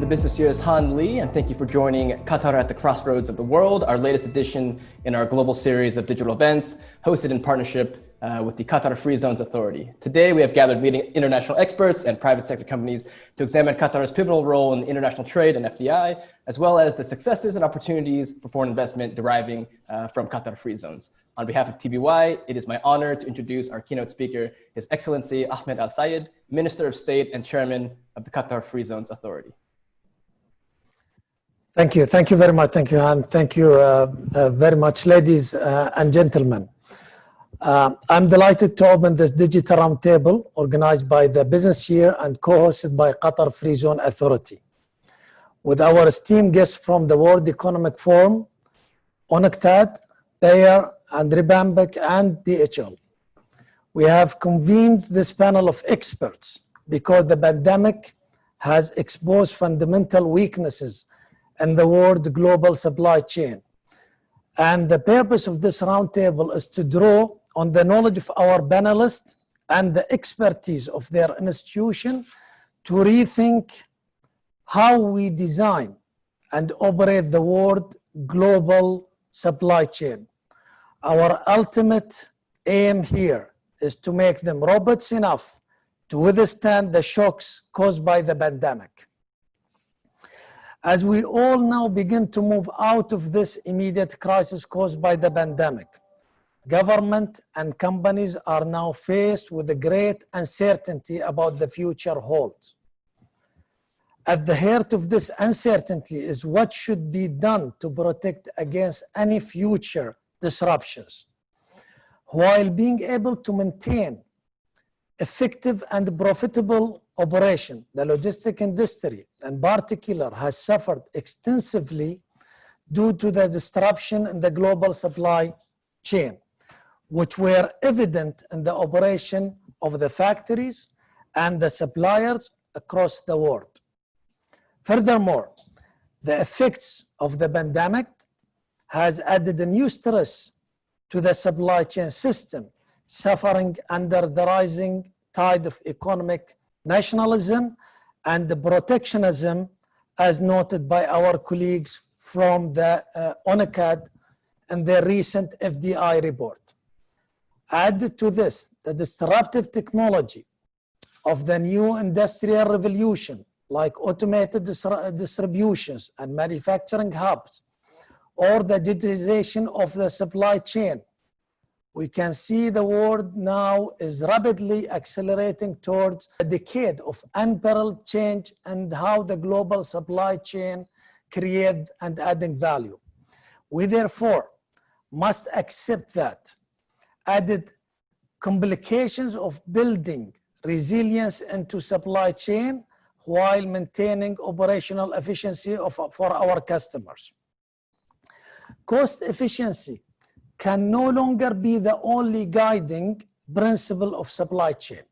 business here is Han Lee, and thank you for joining Qatar at the Crossroads of the World, our latest edition in our global series of digital events hosted in partnership with the Qatar Free Zones Authority. Today, we have gathered leading international experts and private sector companies to examine Qatar's pivotal role in international trade and FDI, as well as the successes and opportunities for foreign investment deriving from Qatar Free Zones. On behalf of TBY, it is my honor to introduce our keynote speaker, His Excellency Ahmed Al Sayed, Minister of State and Chairman of the Qatar Free Zones Authority. Thank you. Thank you very much. Thank you, Han. Thank you very much, ladies and gentlemen. I'm delighted to open this digital roundtable organized by the Business Year and co-hosted by Qatar Free Zone Authority, with our esteemed guests from the World Economic Forum, UNCTAD, Bayer and Reybanpac and DHL. We have convened this panel of experts because the pandemic has exposed fundamental weaknesses in the world global supply chain. And the purpose of this roundtable is to draw on the knowledge of our panelists and the expertise of their institution to rethink how we design and operate the world global supply chain. Our ultimate aim here is to make them robust enough to withstand the shocks caused by the pandemic. As we all now begin to move out of this immediate crisis caused by the pandemic, government and companies are now faced with a great uncertainty about the future holds. At the heart of this uncertainty is what should be done to protect against any future disruptions, while being able to maintain effective and profitable operation. The logistic industry in particular has suffered extensively due to the disruption in the global supply chain, which were evident in the operation of the factories and the suppliers across the world. Furthermore, the effects of the pandemic has added a new stress to the supply chain system, suffering under the rising tide of economic nationalism and the protectionism, as noted by our colleagues from the UNCTAD in their recent FDI report. Added to this, the disruptive technology of the new industrial revolution, like automated distributions and manufacturing hubs, or the digitization of the supply chain, we can see the world now is rapidly accelerating towards a decade of unparalleled change and how the global supply chain create and adding value. We therefore must accept that added complications of building resilience into supply chain while maintaining operational efficiency for our customers. Cost efficiency can no longer be the only guiding principle of supply chain.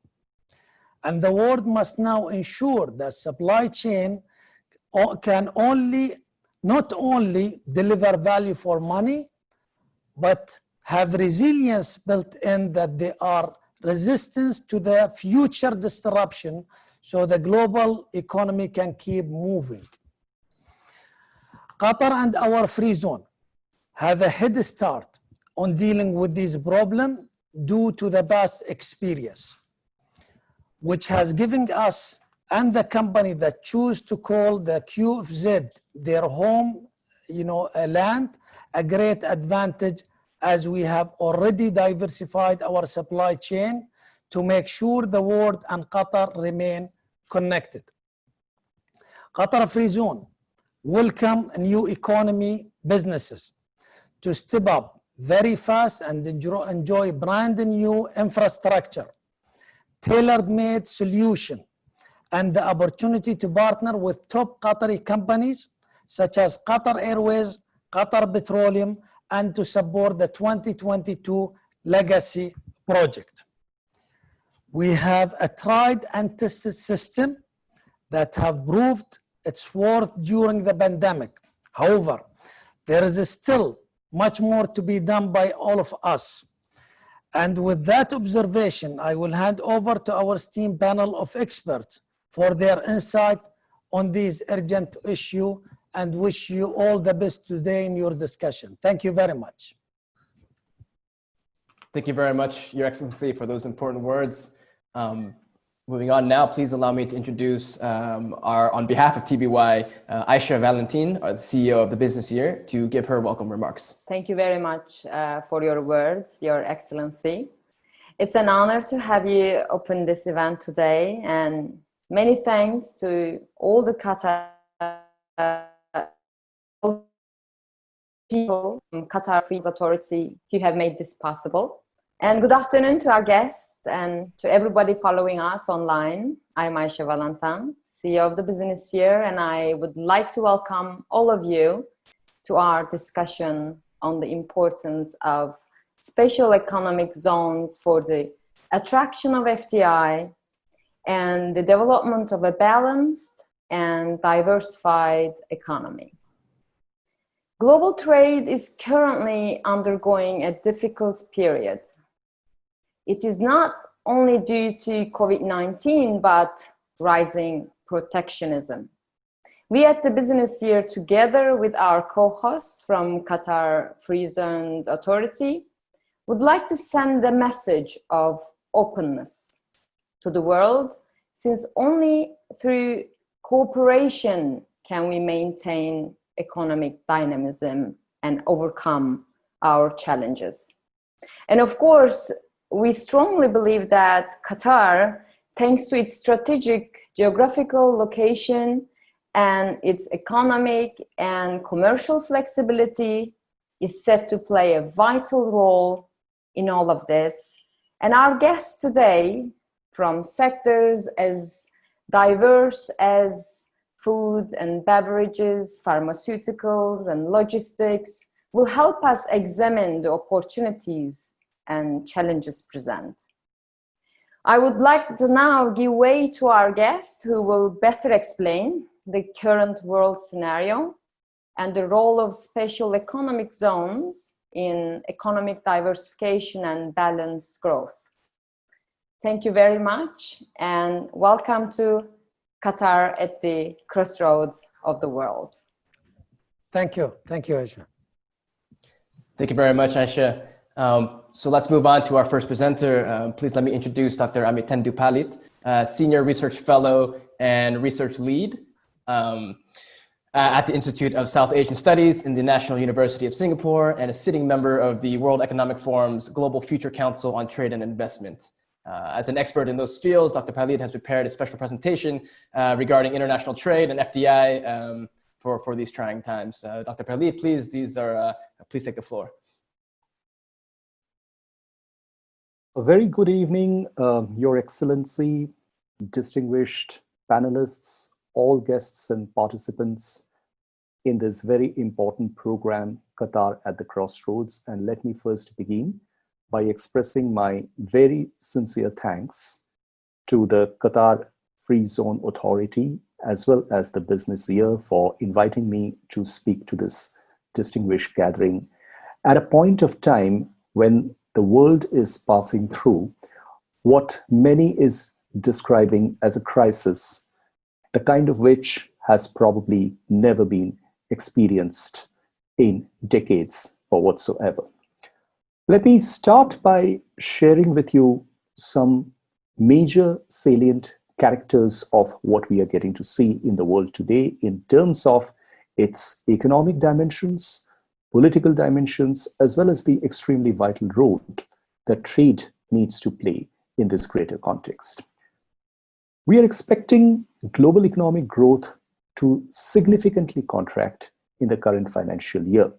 And the world must now ensure that supply chain can not only deliver value for money, but have resilience built in, that they are resistant to the future disruption so the global economy can keep moving. Qatar and our free zone have a head start on dealing with these problems due to the past experience, which has given us and the company that choose to call the QFZ their home, land, a great advantage, as we have already diversified our supply chain to make sure the world and Qatar remain connected. Qatar Free Zone welcome new economy businesses to step up very fast and enjoy brand new infrastructure, tailor-made solution, and the opportunity to partner with top Qatari companies such as Qatar Airways, Qatar Petroleum, and to support the 2022 Legacy Project. We have a tried and tested system that have proved its worth during the pandemic. However, there is still much more to be done by all of us. And with that observation, I will hand over to our esteemed panel of experts for their insight on these urgent issues and wish you all the best today in your discussion. Thank you very much. Thank you very much, Your Excellency, for those important words. Moving on now, please allow me to introduce on behalf of TBY, Aisha Valentin, the CEO of the business year, to give her welcome remarks. Thank you very much for your words, Your Excellency. It's an honor to have you open this event today, and many thanks to all the Qatar people from Qatar Free Zones Authority who have made this possible. And good afternoon to our guests and to everybody following us online. I'm Aisha Valentin, CEO of the business year, and I would like to welcome all of you to our discussion on the importance of special economic zones for the attraction of FDI and the development of a balanced and diversified economy. Global trade is currently undergoing a difficult period. It is not only due to COVID-19, but rising protectionism. We at the business year, together with our co-hosts from Qatar Free Zones Authority, would like to send a message of openness to the world, since only through cooperation can we maintain economic dynamism and overcome our challenges. And of course, we strongly believe that Qatar, thanks to its strategic geographical location and its economic and commercial flexibility, is set to play a vital role in all of this. And our guests today, from sectors as diverse as food and beverages, pharmaceuticals and logistics, will help us examine the opportunities and challenges present. I would like to now give way to our guests who will better explain the current world scenario and the role of special economic zones in economic diversification and balanced growth. Thank you very much, and welcome to Qatar at the crossroads of the world. Thank you, Aisha. Thank you very much, Aisha. So let's move on to our first presenter. Please let me introduce Dr. Amitendu Palit, Senior Research Fellow and Research Lead at the Institute of South Asian Studies in the National University of Singapore, and a sitting member of the World Economic Forum's Global Future Council on Trade and Investment. As an expert in those fields, Dr. Palit has prepared a special presentation regarding international trade and FDI for these trying times. Dr. Palit, please take the floor. A very good evening, Your Excellency, distinguished panelists, all guests and participants in this very important program, Qatar at the Crossroads. And let me first begin by expressing my very sincere thanks to the Qatar Free Zone Authority, as well as the business year, for inviting me to speak to this distinguished gathering at a point of time when the world is passing through what many is describing as a crisis, the kind of which has probably never been experienced in decades or whatsoever. Let me start by sharing with you some major salient characters of what we are getting to see in the world today in terms of its economic dimensions, political dimensions, as well as the extremely vital role that trade needs to play in this greater context. We are expecting global economic growth to significantly contract in the current financial year.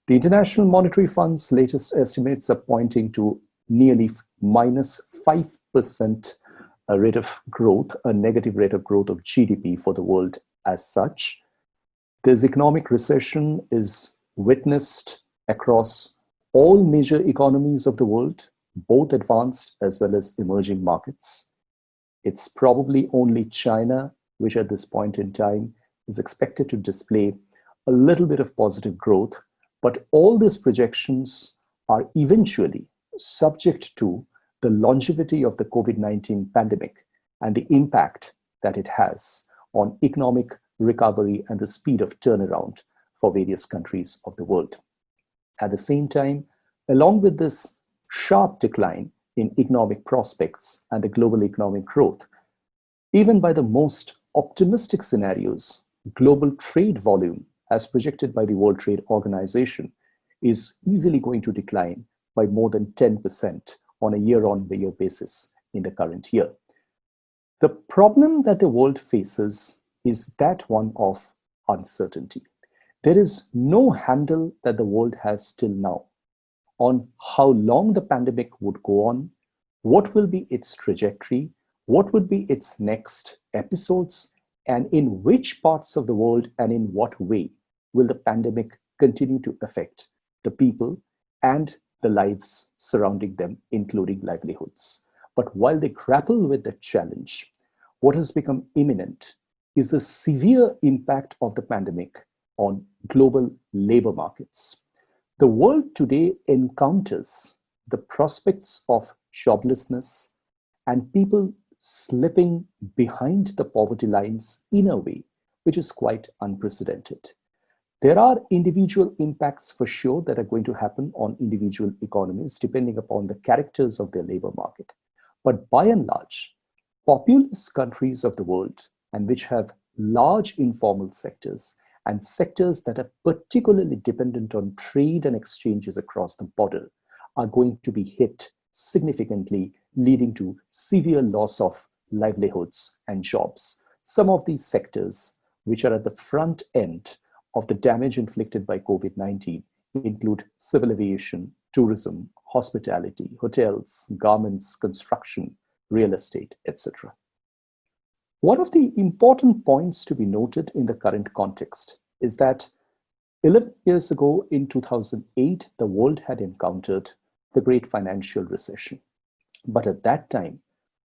The International Monetary Fund's latest estimates are pointing to nearly -5% rate of growth, a negative rate of growth of GDP for the world as such. This economic recession is witnessed across all major economies of the world, both advanced as well as emerging markets. It's probably only China, which at this point in time is expected to display a little bit of positive growth, but all these projections are eventually subject to the longevity of the COVID-19 pandemic and the impact that it has on economic recovery and the speed of turnaround for various countries of the world. At the same time, along with this sharp decline in economic prospects and the global economic growth, even by the most optimistic scenarios, global trade volume, as projected by the World Trade Organization, is easily going to decline by more than 10% on a year-on-year basis in the current year. The problem that the world faces is that one of uncertainty. There is no handle that the world has till now on how long the pandemic would go on, what will be its trajectory, what would be its next episodes, and in which parts of the world and in what way will the pandemic continue to affect the people and the lives surrounding them, including livelihoods. But while they grapple with the challenge, what has become imminent is the severe impact of the pandemic on global labor markets. The world today encounters the prospects of joblessness and people slipping behind the poverty lines in a way which is quite unprecedented. There are individual impacts for sure that are going to happen on individual economies depending upon the characters of their labor market. But by and large, populous countries of the world and which have large informal sectors and sectors that are particularly dependent on trade and exchanges across the border are going to be hit significantly, leading to severe loss of livelihoods and jobs. Some of these sectors, which are at the front end of the damage inflicted by COVID-19, include civil aviation, tourism, hospitality, hotels, garments, construction, real estate, etc. One of the important points to be noted in the current context is that 11 years ago in 2008, the world had encountered the great financial recession. But at that time,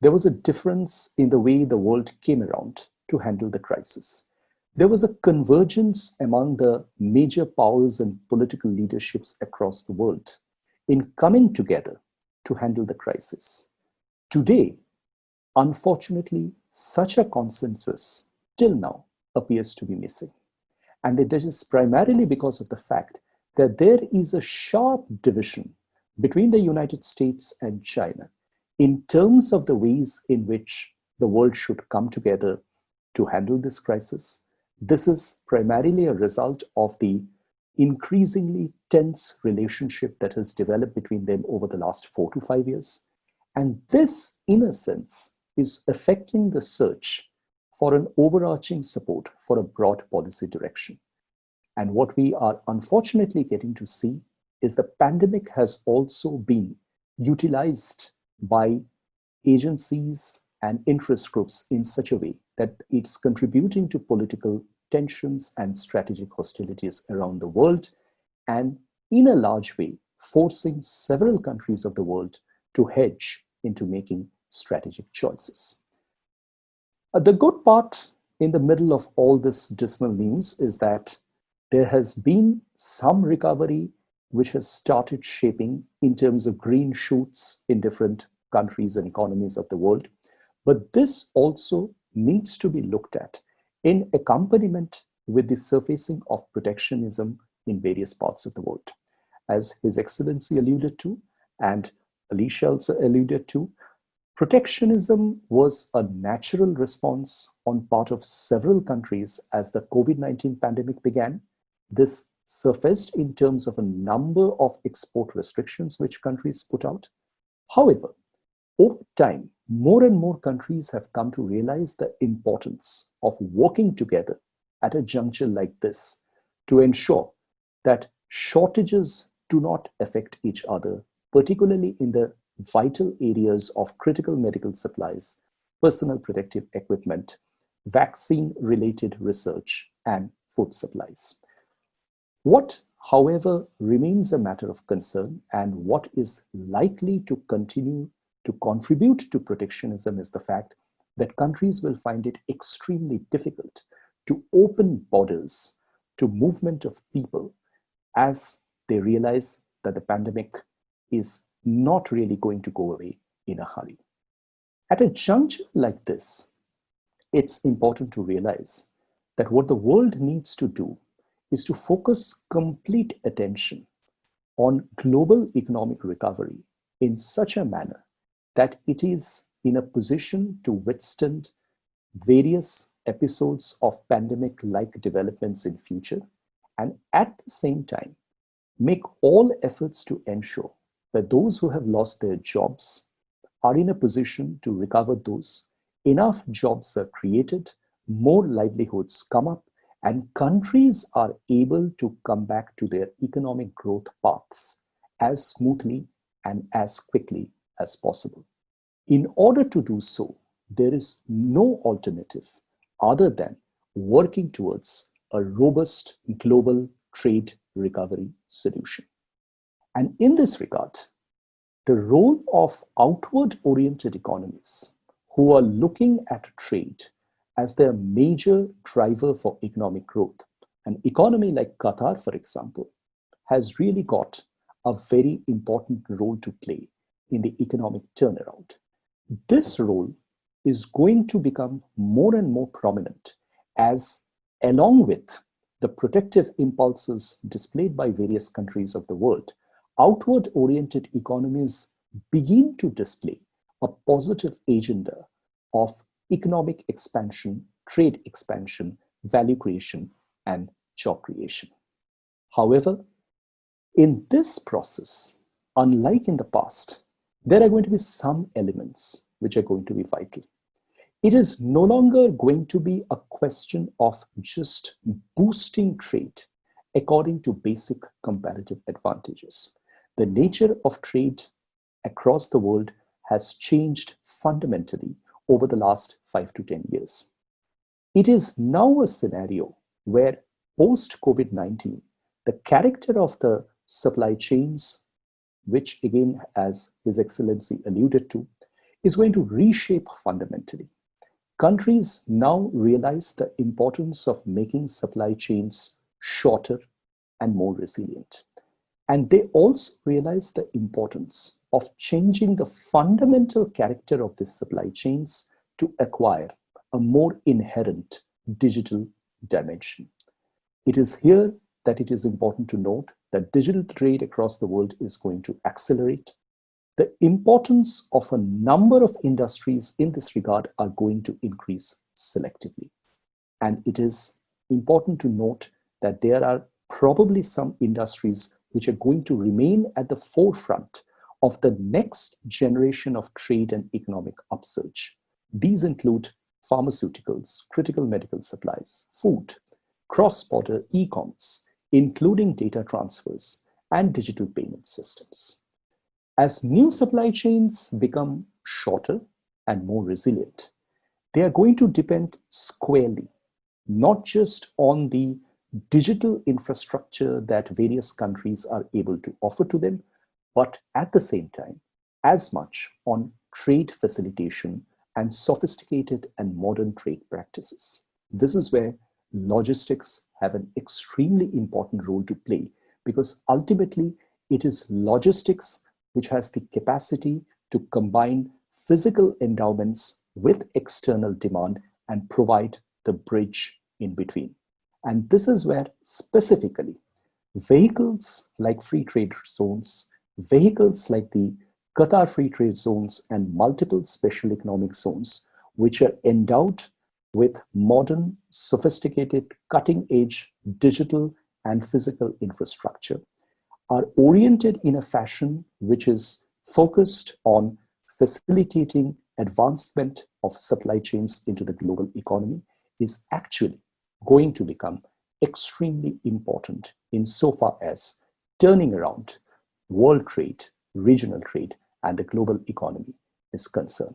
there was a difference in the way the world came around to handle the crisis. There was a convergence among the major powers and political leaderships across the world in coming together to handle the crisis. Today, unfortunately, such a consensus till now appears to be missing. And it is primarily because of the fact that there is a sharp division between the United States and China in terms of the ways in which the world should come together to handle this crisis. This is primarily a result of the increasingly tense relationship that has developed between them over the last 4 to 5 years. And this, in a sense, is affecting the search for an overarching support for a broad policy direction. And what we are unfortunately getting to see is the pandemic has also been utilized by agencies and interest groups in such a way that it's contributing to political tensions and strategic hostilities around the world, and in a large way, forcing several countries of the world to hedge into making strategic choices. The good part in the middle of all this dismal news is that there has been some recovery which has started shaping in terms of green shoots in different countries and economies of the world. But this also needs to be looked at in accompaniment with the surfacing of protectionism in various parts of the world. As His Excellency alluded to, and Alicia also alluded to, protectionism was a natural response on part of several countries as the COVID-19 pandemic began. This surfaced in terms of a number of export restrictions which countries put out. However, over time, more and more countries have come to realize the importance of working together at a juncture like this to ensure that shortages do not affect each other, particularly in the vital areas of critical medical supplies, personal protective equipment, vaccine-related research, and food supplies. What, however, remains a matter of concern and what is likely to continue to contribute to protectionism is the fact that countries will find it extremely difficult to open borders to movement of people as they realize that the pandemic is not really going to go away in a hurry. At a juncture like this, it's important to realize that what the world needs to do is to focus complete attention on global economic recovery in such a manner that it is in a position to withstand various episodes of pandemic-like developments in future, and at the same time, make all efforts to ensure that those who have lost their jobs are in a position to recover those. Enough jobs are created, more livelihoods come up, and countries are able to come back to their economic growth paths as smoothly and as quickly as possible. In order to do so, there is no alternative other than working towards a robust global trade recovery solution. And in this regard, the role of outward-oriented economies who are looking at trade as their major driver for economic growth, an economy like Qatar, for example, has really got a very important role to play in the economic turnaround. This role is going to become more and more prominent as, along with the protective impulses displayed by various countries of the world, outward-oriented economies begin to display a positive agenda of economic expansion, trade expansion, value creation, and job creation. However, in this process, unlike in the past, there are going to be some elements which are going to be vital. It is no longer going to be a question of just boosting trade according to basic comparative advantages. The nature of trade across the world has changed fundamentally over the last 5 to 10 years. It is now a scenario where post-COVID-19, the character of the supply chains, which again, as His Excellency alluded to, is going to reshape fundamentally. Countries now realize the importance of making supply chains shorter and more resilient. And they also realize the importance of changing the fundamental character of these supply chains to acquire a more inherent digital dimension. It is here that it is important to note that digital trade across the world is going to accelerate. The importance of a number of industries in this regard are going to increase selectively. And it is important to note that there are probably some industries which are going to remain at the forefront of the next generation of trade and economic upsurge. These include pharmaceuticals, critical medical supplies, food, cross-border e-commerce, including data transfers and digital payment systems. As new supply chains become shorter and more resilient, they are going to depend squarely, not just on the digital infrastructure that various countries are able to offer to them, but at the same time, as much on trade facilitation and sophisticated and modern trade practices. This is where logistics have an extremely important role to play, because ultimately it is logistics which has the capacity to combine physical endowments with external demand and provide the bridge in between. And this is where specifically vehicles like free trade zones, vehicles like the Qatar Free Trade Zones and multiple special economic zones, which are endowed with modern, sophisticated, cutting-edge digital and physical infrastructure, are oriented in a fashion which is focused on facilitating advancement of supply chains into the global economy, is actually going to become extremely important insofar as turning around world trade, regional trade, and the global economy is concerned.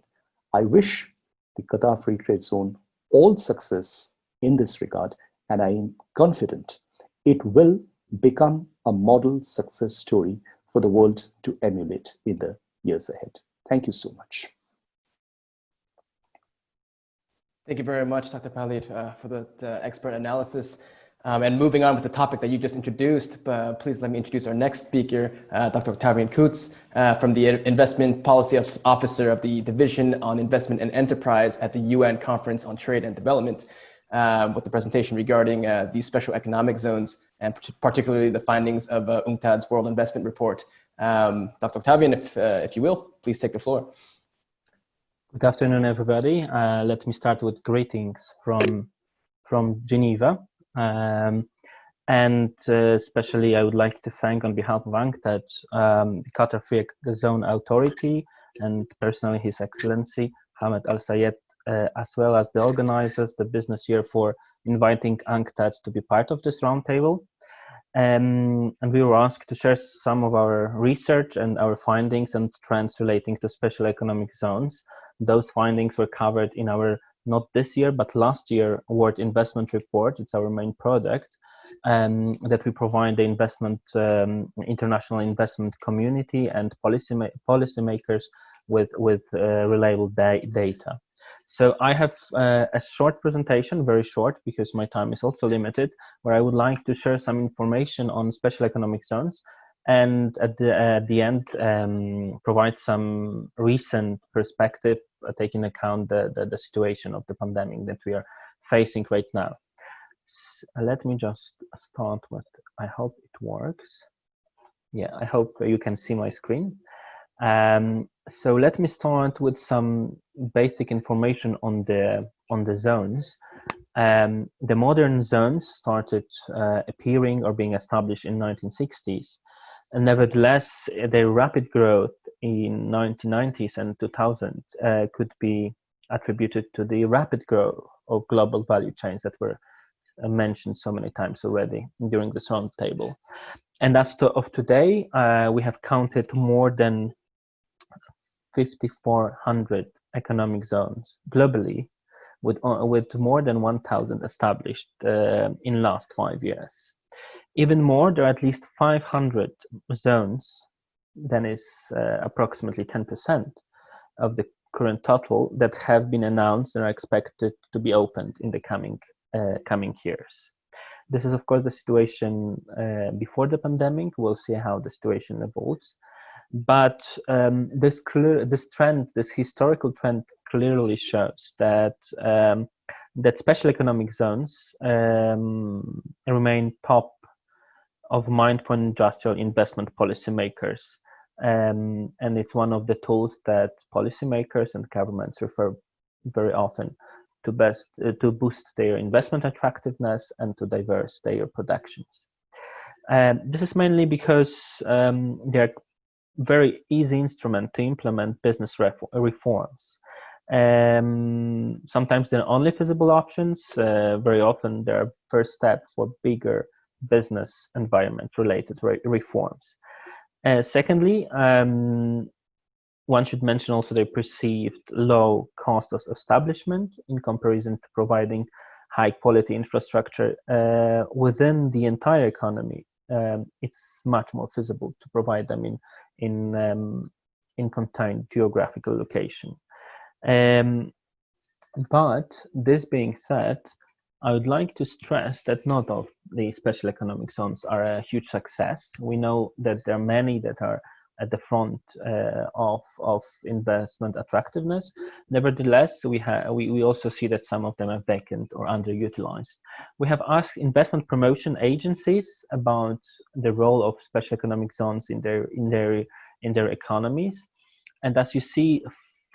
I wish the Qatar Free Trade Zone all success in this regard, and I am confident it will become a model success story for the world to emulate in the years ahead. Thank you so much. Thank you very much, Dr. Khalid, for the expert analysis. And moving on with the topic that you just introduced, please let me introduce our next speaker, Dr. Octavian Kutz, from the Investment Policy Officer of the Division on Investment and Enterprise at the UN Conference on Trade and Development, with the presentation regarding these special economic zones, and particularly the findings of UNCTAD's World Investment Report. Dr. Octavian, if you will, please take the floor. Good afternoon, everybody. Let me start with greetings from Geneva. And especially I would like to thank on behalf of UNCTAD, the Qatar Free Zone Authority, and personally His Excellency Hamad Al Sayed, as well as the organizers, the business year, for inviting UNCTAD to be part of this roundtable. And we were asked to share some of our research and our findings and trends relating to special economic zones. Those findings were covered in our, not this year, but last year, World Investment Report. It's our main product that we provide the international investment community and policymakers with reliable data. So I have a short presentation, very short, because my time is also limited, where I would like to share some information on special economic zones, and at the end provide some recent perspective, taking account the situation of the pandemic that we are facing right now. Let me just start with, I hope it works. Yeah, I hope you can see my screen. So let me start with some basic information on the zones. The modern zones started appearing or being established in 1960s, and nevertheless their rapid growth in 1990s and 2000 could be attributed to the rapid growth of global value chains that were mentioned so many times already during this roundtable. And as of today, we have counted more than 5,400 economic zones globally, with more than 1,000 established in last 5 years. Even more, there are at least 500 zones, that is approximately 10% of the current total, that have been announced and are expected to be opened in the coming years. This is, of course, the situation before the pandemic. We'll see how the situation evolves. But this trend, this historical trend, clearly shows that that special economic zones remain top of mind for industrial investment policymakers, and it's one of the tools that policymakers and governments refer very often to boost their investment attractiveness and to diverse their productions. This is mainly because they are very easy instrument to implement business reforms. Sometimes they're only feasible options. Very often they're first step for bigger business environment related reforms. Secondly, one should mention also their perceived low cost of establishment in comparison to providing high quality infrastructure within the entire economy. It's much more feasible to provide them in contained geographical location. But this being said, I would like to stress that not all the special economic zones are a huge success. We know that there are many that are at the front of investment attractiveness. Nevertheless, we also see that some of them are vacant or underutilized. We have asked investment promotion agencies about the role of special economic zones in their economies, and as you see,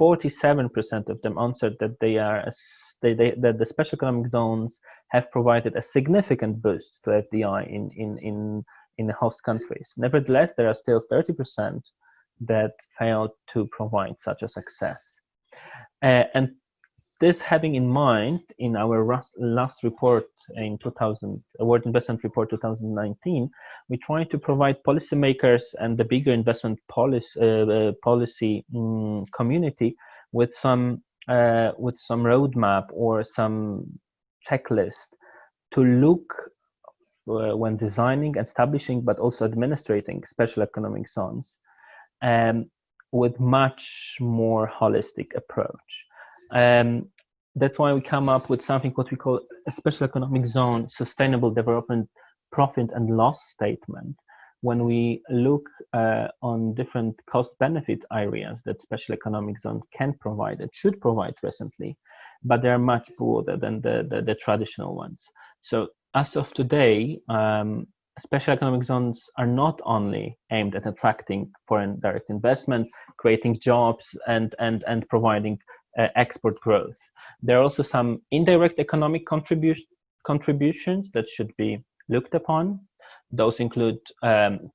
47% of them answered that that the special economic zones have provided a significant boost to FDI in the host countries. Nevertheless, there are still 30% that failed to provide such a success. And this having in mind, in our last report in World Investment Report 2019, we tried to provide policymakers and the bigger investment policy community with some roadmap or some checklist to look when designing, establishing, but also administrating special economic zones, with much more holistic approach. that's why we come up with something what we call a special economic zone sustainable development profit and loss statement. When we look on different cost-benefit areas that special economic zone can provide and should provide recently, but they are much broader than the traditional ones. So as of today, special economic zones are not only aimed at attracting foreign direct investment, creating jobs, and providing export growth. There are also some indirect economic contributions that should be looked upon. Those include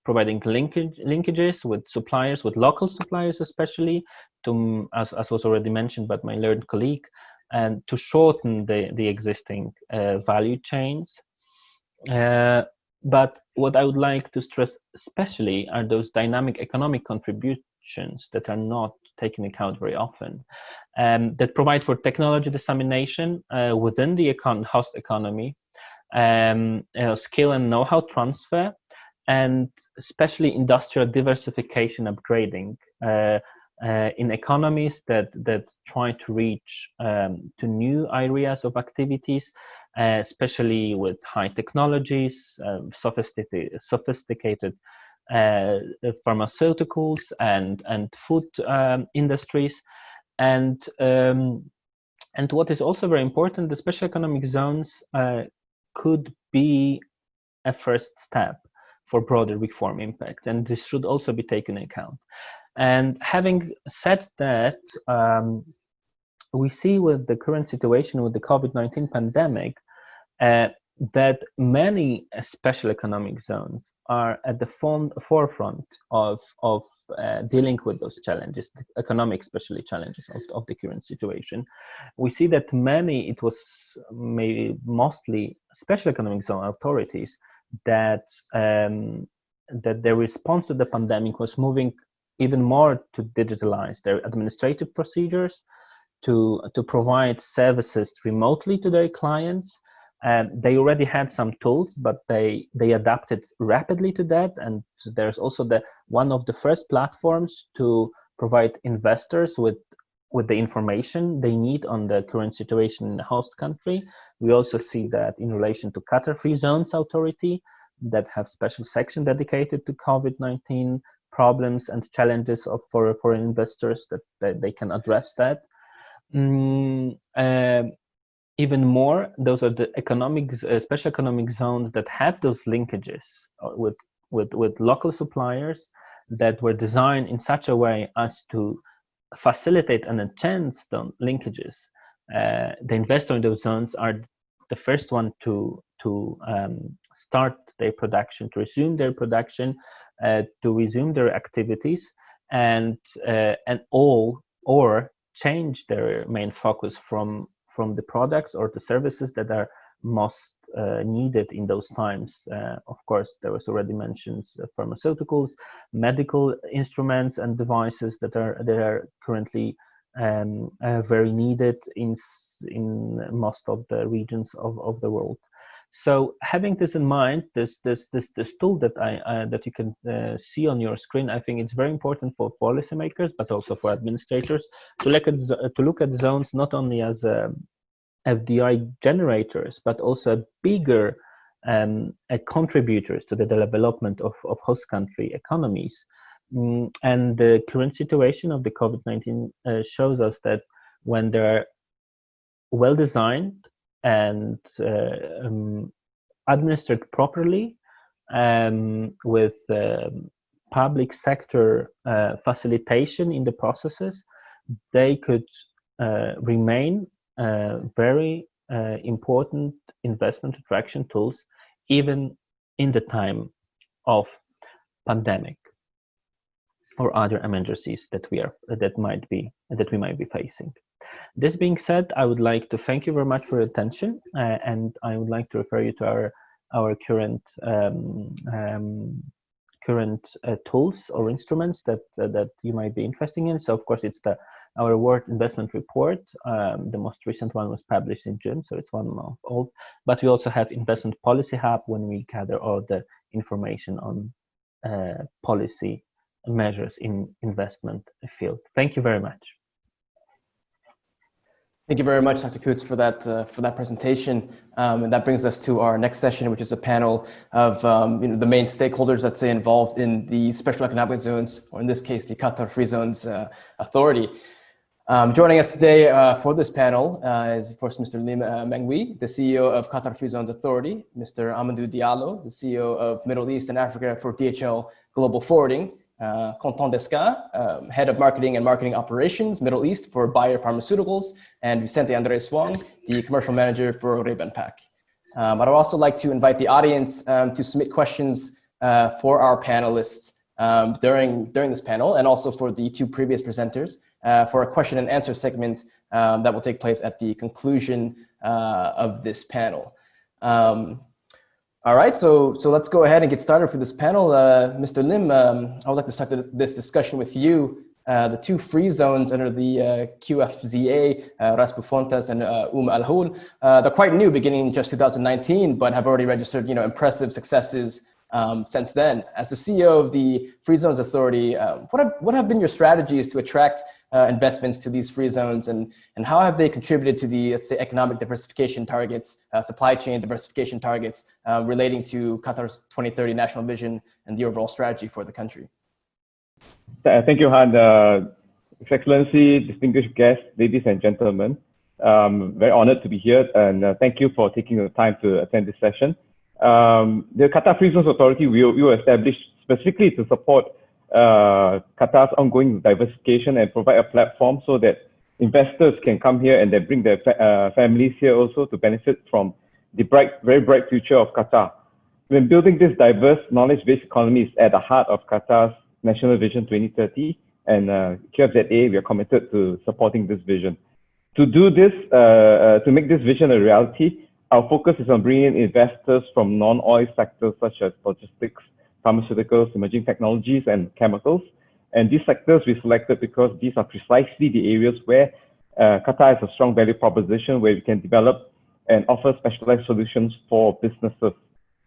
providing linkages with suppliers, with local suppliers especially, to, as was already mentioned by my learned colleague, and to shorten the existing value chains. But what I would like to stress especially are those dynamic economic contributions that are not taken into account very often, that provide for technology dissemination within the host economy, skill and know-how transfer, and especially industrial diversification upgrading in economies that try to reach to new areas of activities, especially with high technologies, sophisticated pharmaceuticals and food industries, and what is also very important, the special economic zones could be a first step for broader reform impact, and this should also be taken into account. And having said that, we see with the current situation with the COVID-19 pandemic that many special economic zones are at the forefront of dealing with those challenges, the economic especially challenges of the current situation. We see that it was maybe mostly special economic zone authorities that their response to the pandemic was moving even more to digitalize their administrative procedures, to provide services remotely to their clients. They already had some tools, but they adapted rapidly to that. And there's also one of the first platforms to provide investors with the information they need on the current situation in the host country. We also see that in relation to Qatar Free Zones Authority, that have special section dedicated to COVID-19 problems and challenges for foreign investors, that they can address that. Even more, those are the special economic zones that have those linkages with local suppliers that were designed in such a way as to facilitate and enhance those linkages. The investor in those zones are the first one to start their production, to resume their production, to resume their activities, and or change their main focus from the products or the services that are most needed in those times. Of course, there was already mentioned pharmaceuticals, medical instruments and devices that are currently very needed in most of the regions of the world. So, having this in mind, this tool that you can see on your screen, I think it's very important for policymakers, but also for administrators to look at zones not only as FDI generators, but also bigger contributors to the development of host country economies. And the current situation of the COVID-19 shows us that when they're well designed and administered properly, with public sector facilitation in the processes, they could remain very important investment attraction tools, even in the time of pandemic or other emergencies that we might be facing. This being said, I would like to thank you very much for your attention, and I would like to refer you to our current tools or instruments that you might be interested in. So, of course, it's our World Investment Report. The most recent one was published in June, so it's 1 month old. But we also have Investment Policy Hub, when we gather all the information on policy measures in investment field. Thank you very much. Thank you very much, Dr. Coates, for that presentation. And that brings us to our next session, which is a panel of the main stakeholders, let's say, involved in the special economic zones, or in this case, the Qatar Free Zones Authority. Joining us today for this panel is, of course, Mr. Lim Mengwi, the CEO of Qatar Free Zones Authority, Mr. Amadou Diallo, the CEO of Middle East and Africa for DHL Global Forwarding, Quentin Desca, Head of Marketing and Marketing Operations, Middle East for Bayer Pharmaceuticals, and Vicente Andres Wong, the Commercial Manager for Reybanpac. I'd also like to invite the audience to submit questions for our panelists during this panel, and also for the two previous presenters for a question and answer segment that will take place at the conclusion of this panel. All right, so let's go ahead and get started for this panel. Mr. Lim, I would like to start this discussion with you. The two free zones under the QFZA, Ras Bufontas and Al Hul, they're quite new, beginning just 2019, but have already registered impressive successes since then. As the CEO of the Free Zones Authority, what have been your strategies to attract investments to these free zones, and how have they contributed to the, let's say, economic diversification targets, supply chain diversification targets relating to Qatar's 2030 national vision and the overall strategy for the country? Thank you, Han. His Excellency, distinguished guests, ladies and gentlemen, very honored to be here, and thank you for taking the time to attend this session. The Qatar Free Zones Authority, we were established specifically to support Qatar's ongoing diversification and provide a platform so that investors can come here and then bring their families here also to benefit from the very bright future of Qatar. When building this diverse, knowledge-based economy is at the heart of Qatar's National Vision 2030, and QFZA, we are committed to supporting this vision. To do this, to make this vision a reality, our focus is on bringing in investors from non-oil sectors such as logistics, pharmaceuticals, emerging technologies, and chemicals. And these sectors we selected because these are precisely the areas where Qatar has a strong value proposition, where we can develop and offer specialized solutions for businesses.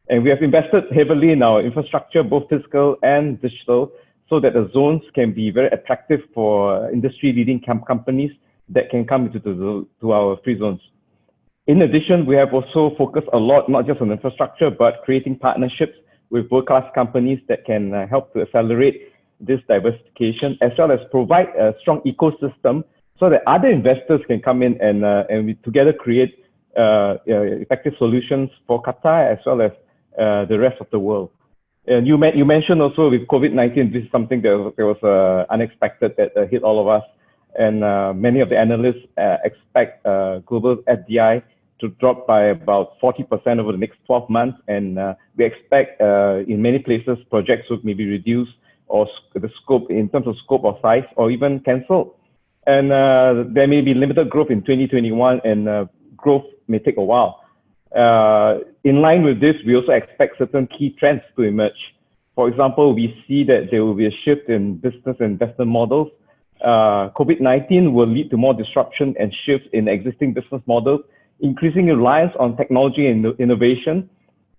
And we have invested heavily in our infrastructure, both physical and digital, so that the zones can be very attractive for industry-leading companies that can come into our free zones. In addition, we have also focused a lot, not just on infrastructure, but creating partnerships with world-class companies that can help to accelerate this diversification, as well as provide a strong ecosystem so that other investors can come in and we together create effective solutions for Qatar as well as the rest of the world. And you mentioned also with COVID-19, this is something that was unexpected that hit all of us. And many of the analysts expect global FDI to drop by about 40% over the next 12 months. And we expect in many places, projects would maybe reduce or the scope in terms of scope or size, or even cancelled. And there may be limited growth in 2021, and growth may take a while. In line with this, we also expect certain key trends to emerge. For example, we see that there will be a shift in business and investment models. COVID-19 will lead to more disruption and shifts in existing business models, increasing reliance on technology and innovation.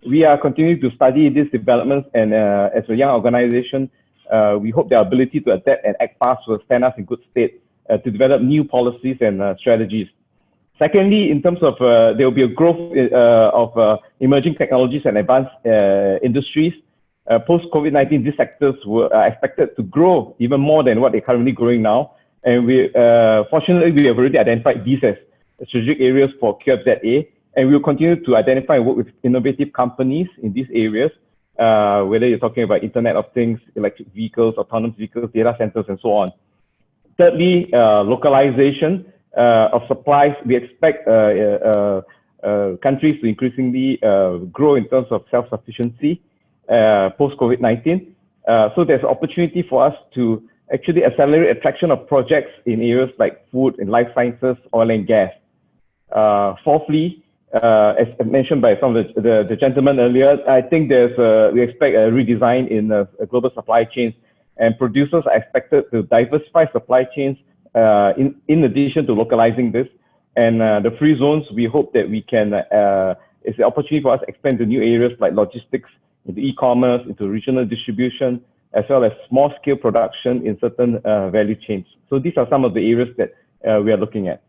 We are continuing to study these developments, and as a young organization, we hope their ability to adapt and act fast will stand us in good stead to develop new policies and strategies. Secondly, in terms of there will be a growth of emerging technologies and advanced industries. Post-COVID-19, these sectors are expected to grow even more than what they're currently growing now. And fortunately, we have already identified these as strategic areas for QFZA, and we will continue to identify and work with innovative companies in these areas, whether you're talking about Internet of Things, electric vehicles, autonomous vehicles, data centers, and so on. Thirdly, localization of supplies. We expect countries to increasingly grow in terms of self-sufficiency post-COVID-19. So there's an opportunity for us to actually accelerate attraction of projects in areas like food and life sciences, oil and gas. Fourthly, as mentioned by some of the gentlemen earlier, I think we expect a redesign in global supply chains, and producers are expected to diversify supply chains in addition to localizing this. And the free zones, we hope that we can, it's an opportunity for us to expand to new areas like logistics, into e-commerce, into regional distribution, as well as small-scale production in certain value chains. So these are some of the areas that we are looking at.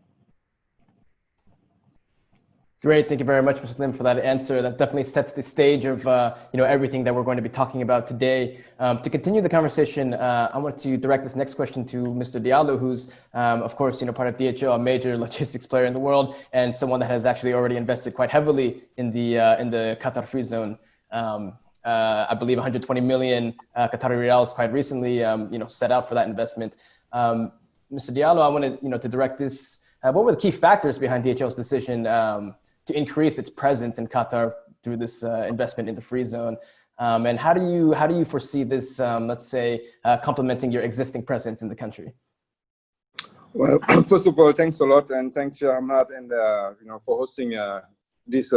Great, thank you very much, Mr. Lim, for that answer. That definitely sets the stage of everything that we're going to be talking about today. To continue the conversation, I want to direct this next question to Mr. Diallo, who's of course part of DHL, a major logistics player in the world, and someone that has actually already invested quite heavily in the Qatar Free Zone. I believe 120 million Qatari riyals quite recently, set out for that investment. Mr. Diallo, I wanted to direct this. What were the key factors behind DHL's decision to increase its presence in Qatar through this investment in the free zone? And how do you foresee this, let's say, complementing your existing presence in the country? Well, first of all, thanks a lot, and thanks, Ahmad, and for hosting this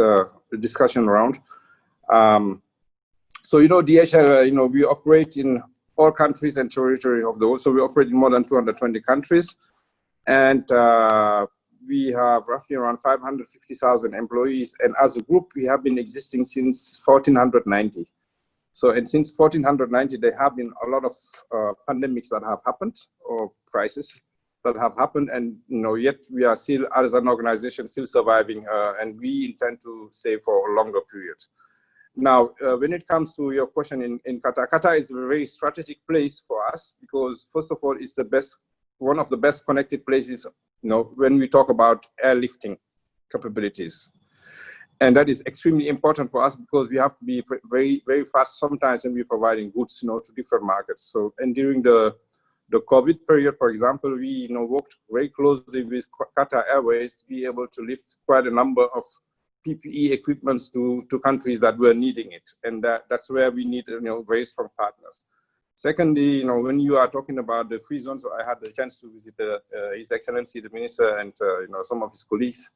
discussion round. So DHL, we operate in all countries and territory of the world. So we operate in more than 220 countries, and we have roughly around 550,000 employees. And as a group, we have been existing since 1490. So, and since 1490, there have been a lot of pandemics that have happened, or crises that have happened, and yet we are still, as an organization, still surviving, and we intend to stay for a longer period. Now, when it comes to your question in Qatar, Qatar is a very strategic place for us because, first of all, it's one of the best connected places, when we talk about airlifting capabilities. And that is extremely important for us because we have to be very, very fast sometimes when we're providing goods, to different markets. So, and during the COVID period, for example, we, worked very closely with Qatar Airways to be able to lift quite a number of PPE equipments to countries that were needing it. And that's where we need, very strong partners. Secondly, when you are talking about the free zones, I had the chance to visit His Excellency, the Minister, and some of his colleagues.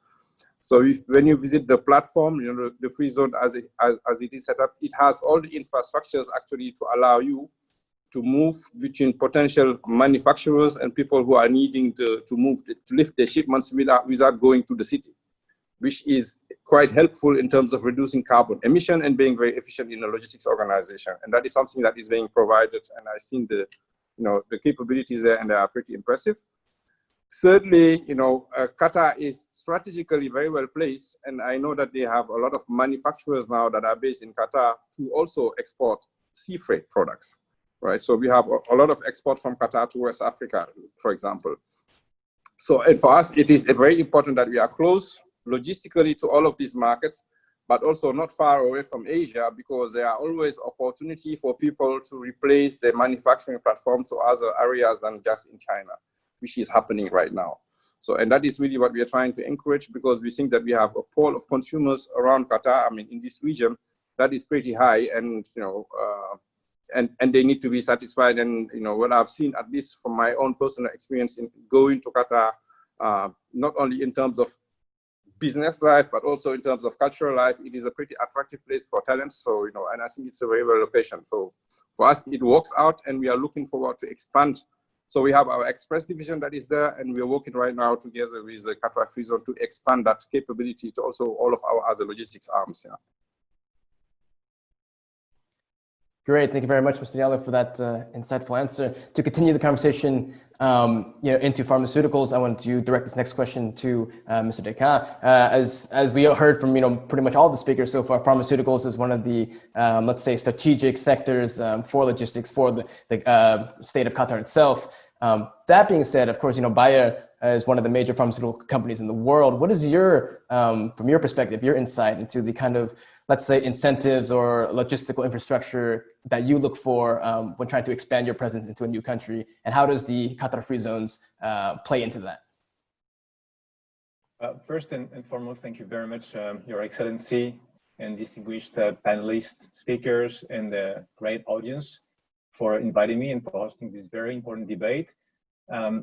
So when you visit the platform, the free zone as it is set up, it has all the infrastructures actually to allow you to move between potential manufacturers and people who are needing to lift their shipments without going to the city, which is quite helpful in terms of reducing carbon emission and being very efficient in a logistics organization. And that is something that is being provided. And I've seen the capabilities there, and they are pretty impressive. Thirdly, Qatar is strategically very well placed. And I know that they have a lot of manufacturers now that are based in Qatar to also export sea freight products, right? So we have a lot of export from Qatar to West Africa, for example. So, and for us, it is very important that we are close logistically to all of these markets, but also not far away from Asia, because there are always opportunity for people to replace their manufacturing platform to other areas than just in China, which is happening right now. So, and that is really what we are trying to encourage, because we think that we have a pool of consumers around Qatar, in this region, that is pretty high, and, and they need to be satisfied. And, what I've seen, at least from my own personal experience in going to Qatar, not only in terms of business life, but also in terms of cultural life, it is a pretty attractive place for talents. So, and I think it's a very well location. So for us, it works out, and we are looking forward to expand. So we have our express division that is there, and we're working right now together with the Qatar Free Zone to expand that capability to also all of our other logistics arms. Yeah. Great, thank you very much, Mr. Diallo, for that insightful answer. To continue the conversation, into pharmaceuticals, I wanted to direct this next question to Mr. Dekan. As we heard from pretty much all the speakers so far, pharmaceuticals is one of the let's say strategic sectors for logistics for the state of Qatar itself. That being said, of course, Bayer is one of the major pharmaceutical companies in the world. What is your, from your perspective, your insight into the kind of, let's say, incentives or logistical infrastructure that you look for when trying to expand your presence into a new country? And how does the Qatar Free Zones play into that? First and foremost, thank you very much, Your Excellency and distinguished panelists, speakers, and the great audience for inviting me and for hosting this very important debate.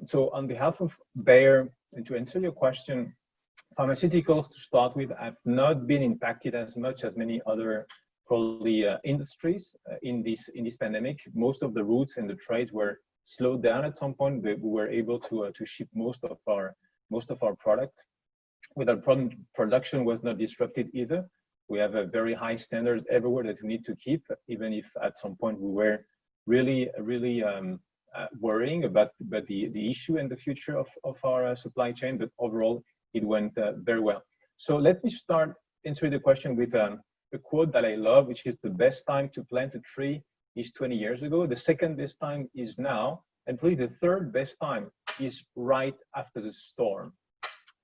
So on behalf of Bayer, and to answer your question, pharmaceuticals, to start with, have not been impacted as much as many other probably industries in this pandemic. Most of the routes and the trades were slowed down at some point, but we were able to ship most of our product. Without problem, production was not disrupted either. We have a very high standards everywhere that we need to keep, even if at some point we were really worrying about the issue and the future of our supply chain. But overall, it went very well. So let me start answering the question with a quote that I love, which is the best time to plant a tree is 20 years ago. The second best time is now. And probably the third best time is right after the storm.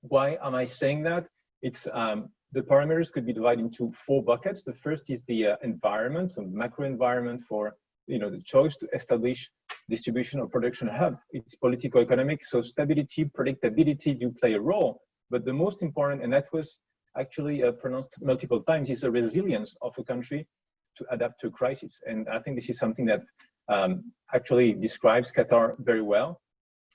Why am I saying that? It's the parameters could be divided into 4 buckets. The first is the environment, so macro environment for the choice to establish distribution or production hub. It's political economic, so stability, predictability do play a role. But the most important, and that was actually pronounced multiple times, is the resilience of a country to adapt to a crisis. And I think this is something that actually describes Qatar very well.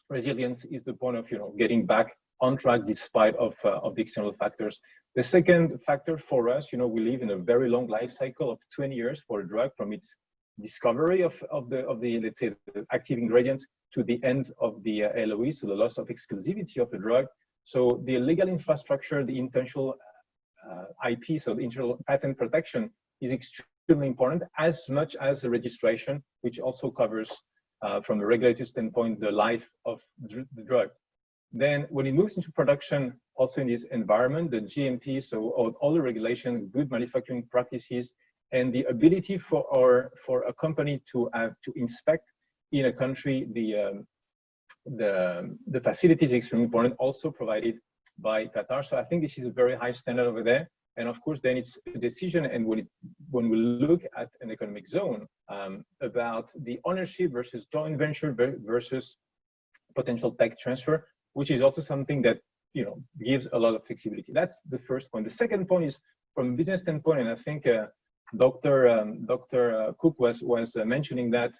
Resilience is the point of getting back on track despite of the external factors. The second factor for us, we live in a very long life cycle of 20 years for a drug, from its discovery of the let's say the active ingredient to the end of the LOE, so the loss of exclusivity of the drug. So the legal infrastructure, the intentional IP, so the internal patent protection, is extremely important, as much as the registration, which also covers from a regulatory standpoint the life of the drug. Then when it moves into production, also in this environment, the GMP, so all the regulation, good manufacturing practices, and the ability for a company to inspect in a country the facilities is extremely important, also provided by Qatar. So I think this is a very high standard over there. And of course, then it's a decision. And when we look at an economic zone about the ownership versus joint venture versus potential tech transfer, which is also something that gives a lot of flexibility. That's the first point. The second point is from a business standpoint, and I think Dr. Cook was mentioning that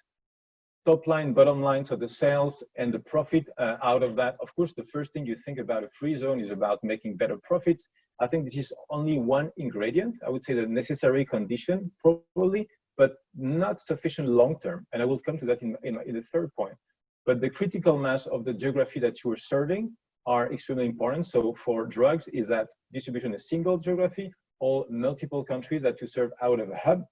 top line, bottom line, so the sales and the profit out of that. Of course, the first thing you think about a free zone is about making better profits. I think this is only one ingredient. I would say the necessary condition probably, but not sufficient long term. And I will come to that in the third point. But the critical mass of the geography that you are serving are extremely important. So for drugs, is that distribution a single geography or multiple countries that you serve out of a hub?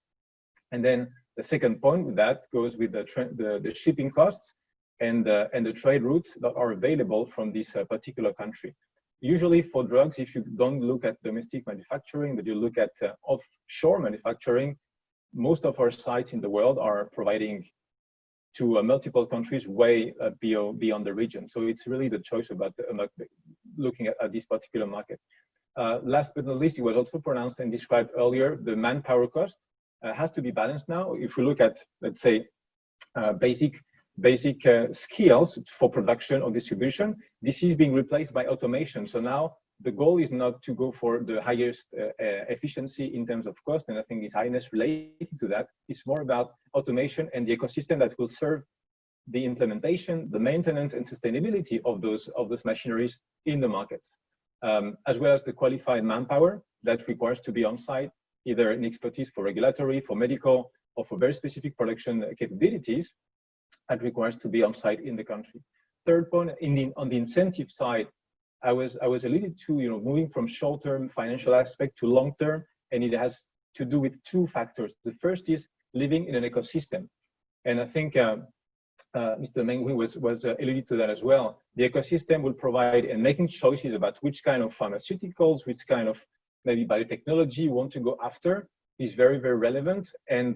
And then the second point with that goes with the shipping costs and the trade routes that are available from this particular country. Usually for drugs, if you don't look at domestic manufacturing, but you look at offshore manufacturing, most of our sites in the world are providing to multiple countries way beyond the region. So it's really the choice about looking at this particular market. Last but not least, it was also pronounced and described earlier, the manpower cost has to be balanced now. If we look at, let's say, basic skills for production or distribution, this is being replaced by automation. So now the goal is not to go for the highest efficiency in terms of cost, and I think it's highness related to that. It's more about automation and the ecosystem that will serve the implementation, the maintenance, and sustainability of those machineries in the markets, as well as the qualified manpower that requires to be on site, either in expertise for regulatory, for medical, or for very specific production capabilities that requires to be on site in the country. Third point, on the incentive side, I was alluded to, moving from short-term financial aspect to long-term, and it has to do with 2 factors. The first is living in an ecosystem, and I think Mr. Menghui was alluded to that as well. The ecosystem will provide, and making choices about which kind of pharmaceuticals, which kind of maybe biotechnology you want to go after is very, very relevant, and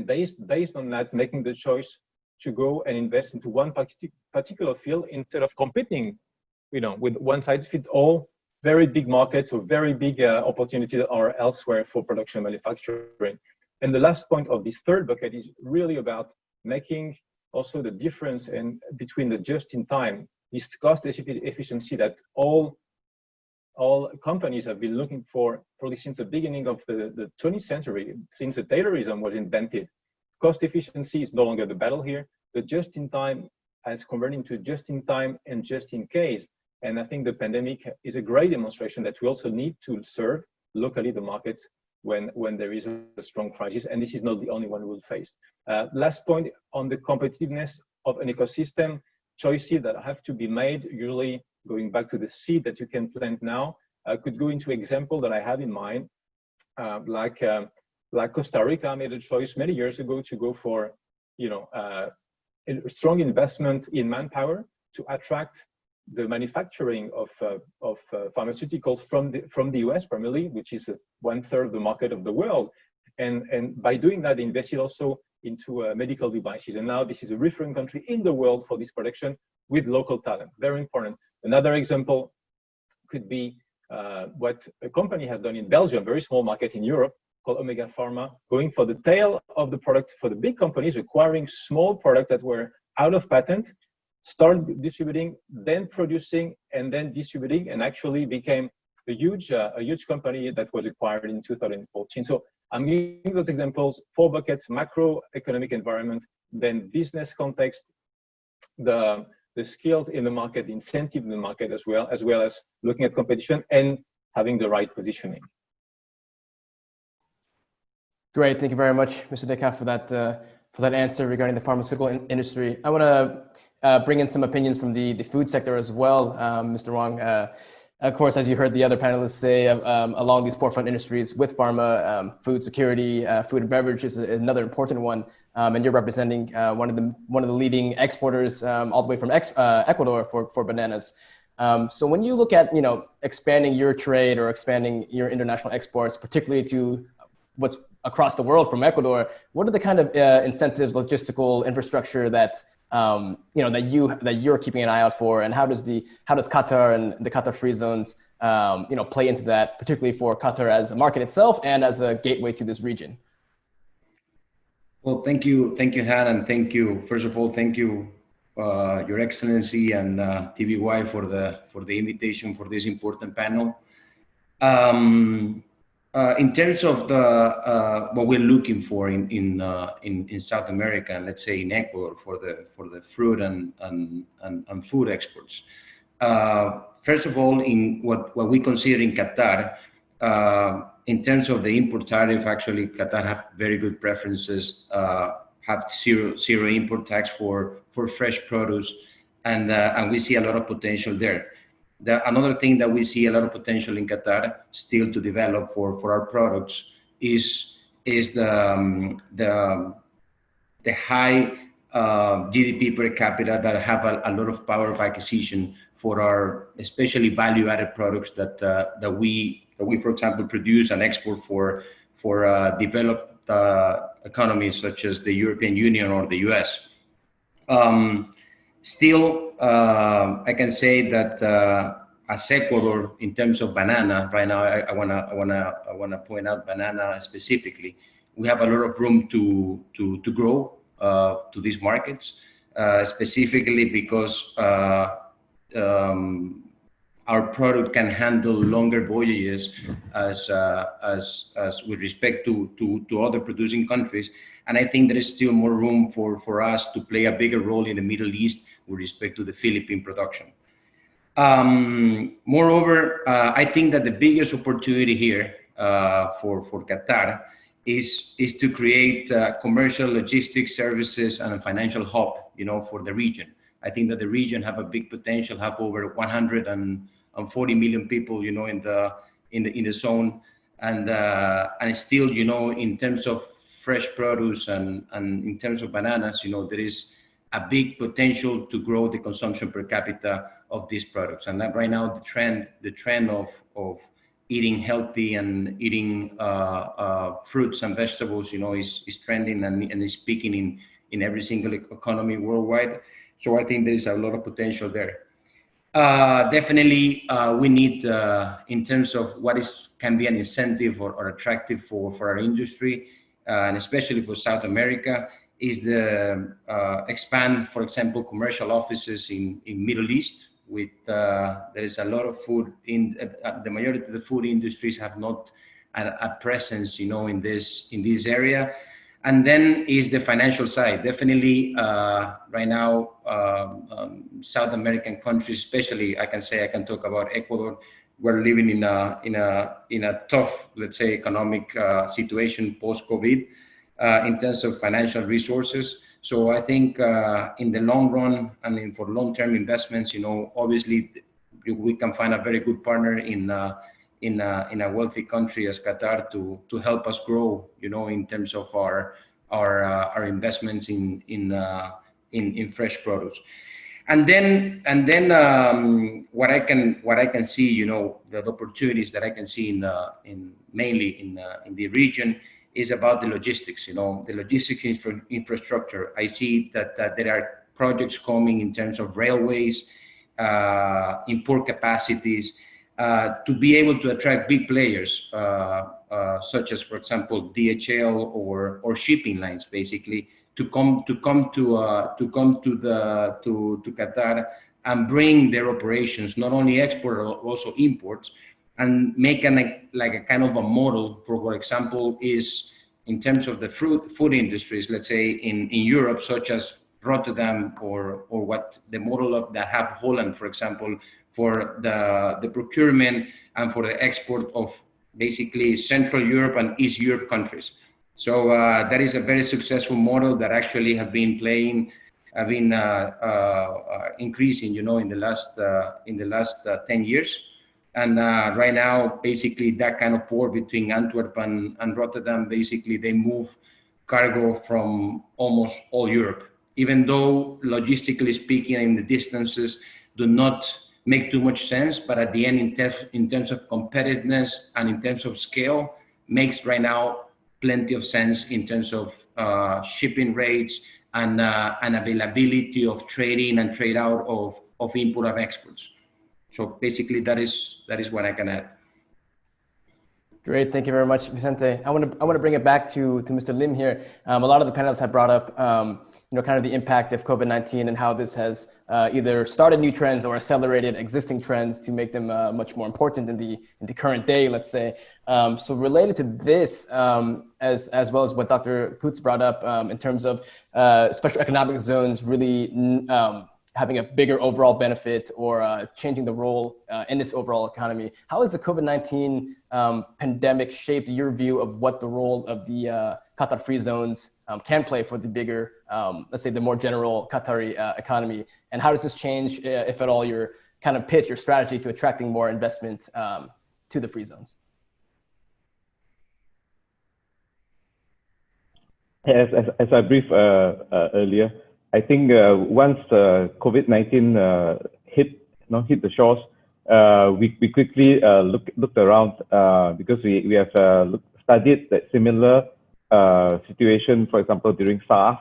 based on that, making the choice to go and invest into one particular field instead of competing, with one size fits all, very big markets or very big opportunities are elsewhere for production manufacturing. And the last point of this third bucket is really about making also the difference between the just-in-time, this cost efficiency that all companies have been looking for probably since the beginning of the 20th century, since the Taylorism was invented. Cost efficiency is no longer the battle here. The just-in-time has converted into just-in-time and just-in-case. And I think the pandemic is a great demonstration that we also need to serve locally the markets when there is a strong crisis, and this is not the only one we'll face. Last point on the competitiveness of an ecosystem, choices that have to be made, usually going back to the seed that you can plant now. I could go into example that I have in mind, like Costa Rica made a choice many years ago to go for, a strong investment in manpower to attract the manufacturing of pharmaceuticals from the US primarily, which is 1/3 of the market of the world. And by doing that, they invested also into medical devices. And now this is a referring country in the world for this production with local talent. Very important. Another example could be what a company has done in Belgium, very small market in Europe, called Omega Pharma, going for the tail of the product for the big companies, acquiring small products that were out of patent, start distributing, then producing, and then distributing, and actually became a huge company that was acquired in 2014. So I'm giving those examples, 4 buckets: macroeconomic environment, then business context, the skills in the market, the incentive in the market, as well as looking at competition and having the right positioning. Great, thank you very much, Mr. Descartes, for that answer regarding the pharmaceutical industry. I want to bring in some opinions from the food sector as well, Mr. Wang. Of course, as you heard the other panelists say, along these forefront industries with pharma, food security, food and beverage is another important one, and you're representing one of the leading exporters all the way from Ecuador for bananas. So when you look at expanding your trade or expanding your international exports, particularly to what's across the world from Ecuador, what are the kind of incentives, logistical infrastructure that that you're keeping an eye out for, and how does Qatar and the Qatar Free Zones play into that, particularly for Qatar as a market itself and as a gateway to this region? Well, thank you, Han, and thank you. First of all, thank you, Your Excellency and TVY for the invitation for this important panel. In terms of what we're looking for in South America, and let's say in Ecuador for the fruit and food exports. First of all, in what we consider in Qatar, in terms of the import tariff, actually Qatar have very good preferences, have zero import tax for fresh produce, and we see a lot of potential there. Another thing that we see a lot of potential in Qatar still to develop for our products is the high GDP per capita that have a lot of power of acquisition for our especially value-added products that we for example produce and export for developed economies such as the European Union or the US. Still, I can say that as Ecuador, in terms of banana, right now, I wanna point out banana specifically. We have a lot of room to grow to these markets, specifically because our product can handle longer voyages as with respect to other producing countries. And I think there is still more room for us to play a bigger role in the Middle East with respect to the Philippine production. Moreover, I think that the biggest opportunity here for Qatar is to create commercial logistics services and a financial hub, for the region. I think that the region have a big potential, have over 140 million people, in the zone, and still, in terms of fresh produce and in terms of bananas, there is a big potential to grow the consumption per capita of these products. And that right now, the trend of eating healthy and eating fruits and vegetables, is trending and is peaking in every single economy worldwide. So I think there is a lot of potential there. Definitely, we need, in terms of what can be an incentive or attractive for our industry, and especially for South America, is the expand, for example, commercial offices in Middle East. With there is a lot of food in the majority of the food industries have not a presence, in this area. And then is the financial side. Definitely, right now, South American countries, especially, I can talk about Ecuador. We're living in a tough, let's say, economic situation post-COVID in terms of financial resources. So I think in the long run and for long-term investments, obviously we can find a very good partner in a wealthy country as Qatar to help us grow, in terms of our investments in fresh produce. And then what I can see, you know, the opportunities that I can see mainly in the region is about the logistics. You know, the logistics infrastructure. I see that there are projects coming in terms of railways, import capacities, to be able to attract big players, such as, for example, DHL or shipping lines, basically, to come to Qatar and bring their operations, not only export, also imports, and make like a kind of a model for example, is in terms of the food industries, let's say in Europe, such as Rotterdam, or what the model of that have Holland, for example, for the procurement and for the export of basically Central Europe and East Europe countries. So that is a very successful model that actually have been increasing, you know, in the last 10 years. And right now, basically, that kind of port between Antwerp and Rotterdam, basically, they move cargo from almost all Europe, even though logistically speaking, in the distances do not make too much sense, but at the end, in terms of competitiveness and in terms of scale, makes right now plenty of sense in terms of shipping rates and availability of trading and trade out of import and exports. So basically, that is what I can add. Great, thank you very much, Vicente. I want to bring it back to Mr. Lim here. A lot of the panelists have brought up, you know, kind of the impact of COVID-19 and how this has either started new trends or accelerated existing trends to make them much more important in the current day, let's say. So related to this, as well as what Dr. Poots brought up in terms of special economic zones really having a bigger overall benefit or changing the role in this overall economy. How has the COVID-19 pandemic shaped your view of what the role of the Qatar Free Zones can play for the bigger, let's say the more general Qatari economy? And how does this change, if at all, your kind of pitch, your strategy to attracting more investment to the free zones? As I briefed earlier, I think once COVID-19 hit the shores, we quickly looked around because we have studied that similar situation, for example, during SARS,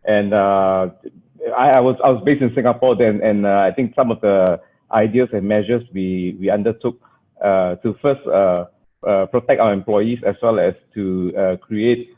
and I was based in Singapore then, and I think some of the ideas and measures we undertook to first protect our employees as well as to create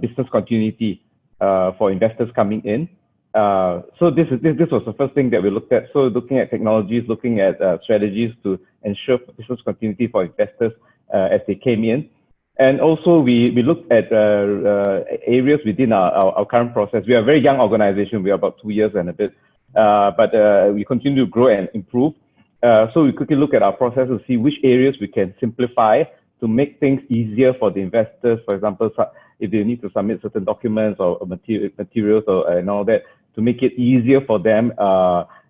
business continuity for investors coming in. So this was the first thing that we looked at. So looking at technologies, looking at strategies to ensure business continuity for investors as they came in. And also we looked at areas within our current process. We are a very young organization. We are about 2 years and a bit, but we continue to grow and improve. So we quickly look at our process to see which areas we can simplify to make things easier for the investors. For example, if they need to submit certain documents or materials and all that, to make it easier for them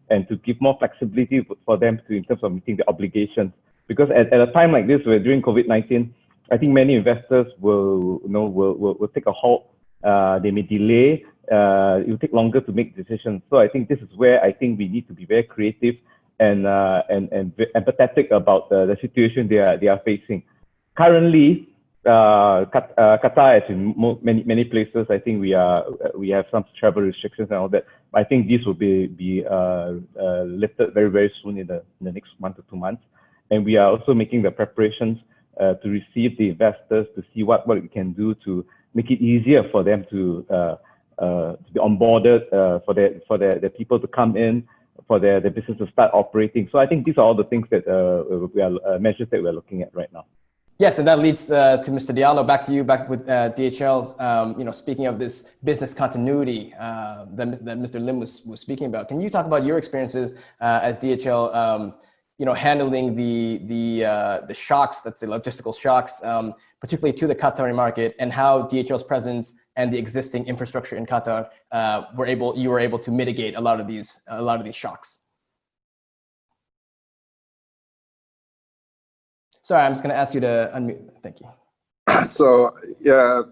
and to give more flexibility for them in terms of meeting the obligations. Because at a time like this, where during COVID-19, I think many investors will take a halt. They may delay. It will take longer to make decisions. So I think this is where I think we need to be very creative and empathetic about the situation they are facing. Currently, Qatar, as in many places, I think we have some travel restrictions and all that. I think this will be lifted very, very soon in the next 1 to 2 months. And we are also making the preparations to receive the investors, to see what we can do to make it easier for them to be onboarded, for the people to come in, for their business to start operating. So I think these are all the things that measures that we're looking at right now. Yes, and that leads to Mr. Diallo. Back to you, back with DHL's. Speaking of this business continuity that Mr. Lim was speaking about, can you talk about your experiences as DHL? Handling the shocks, let's say logistical shocks, particularly to the Qatari market, and how DHL's presence and the existing infrastructure in Qatar you were able to mitigate a lot of these shocks. Sorry, I'm just going to ask you to unmute. Thank you. So yeah,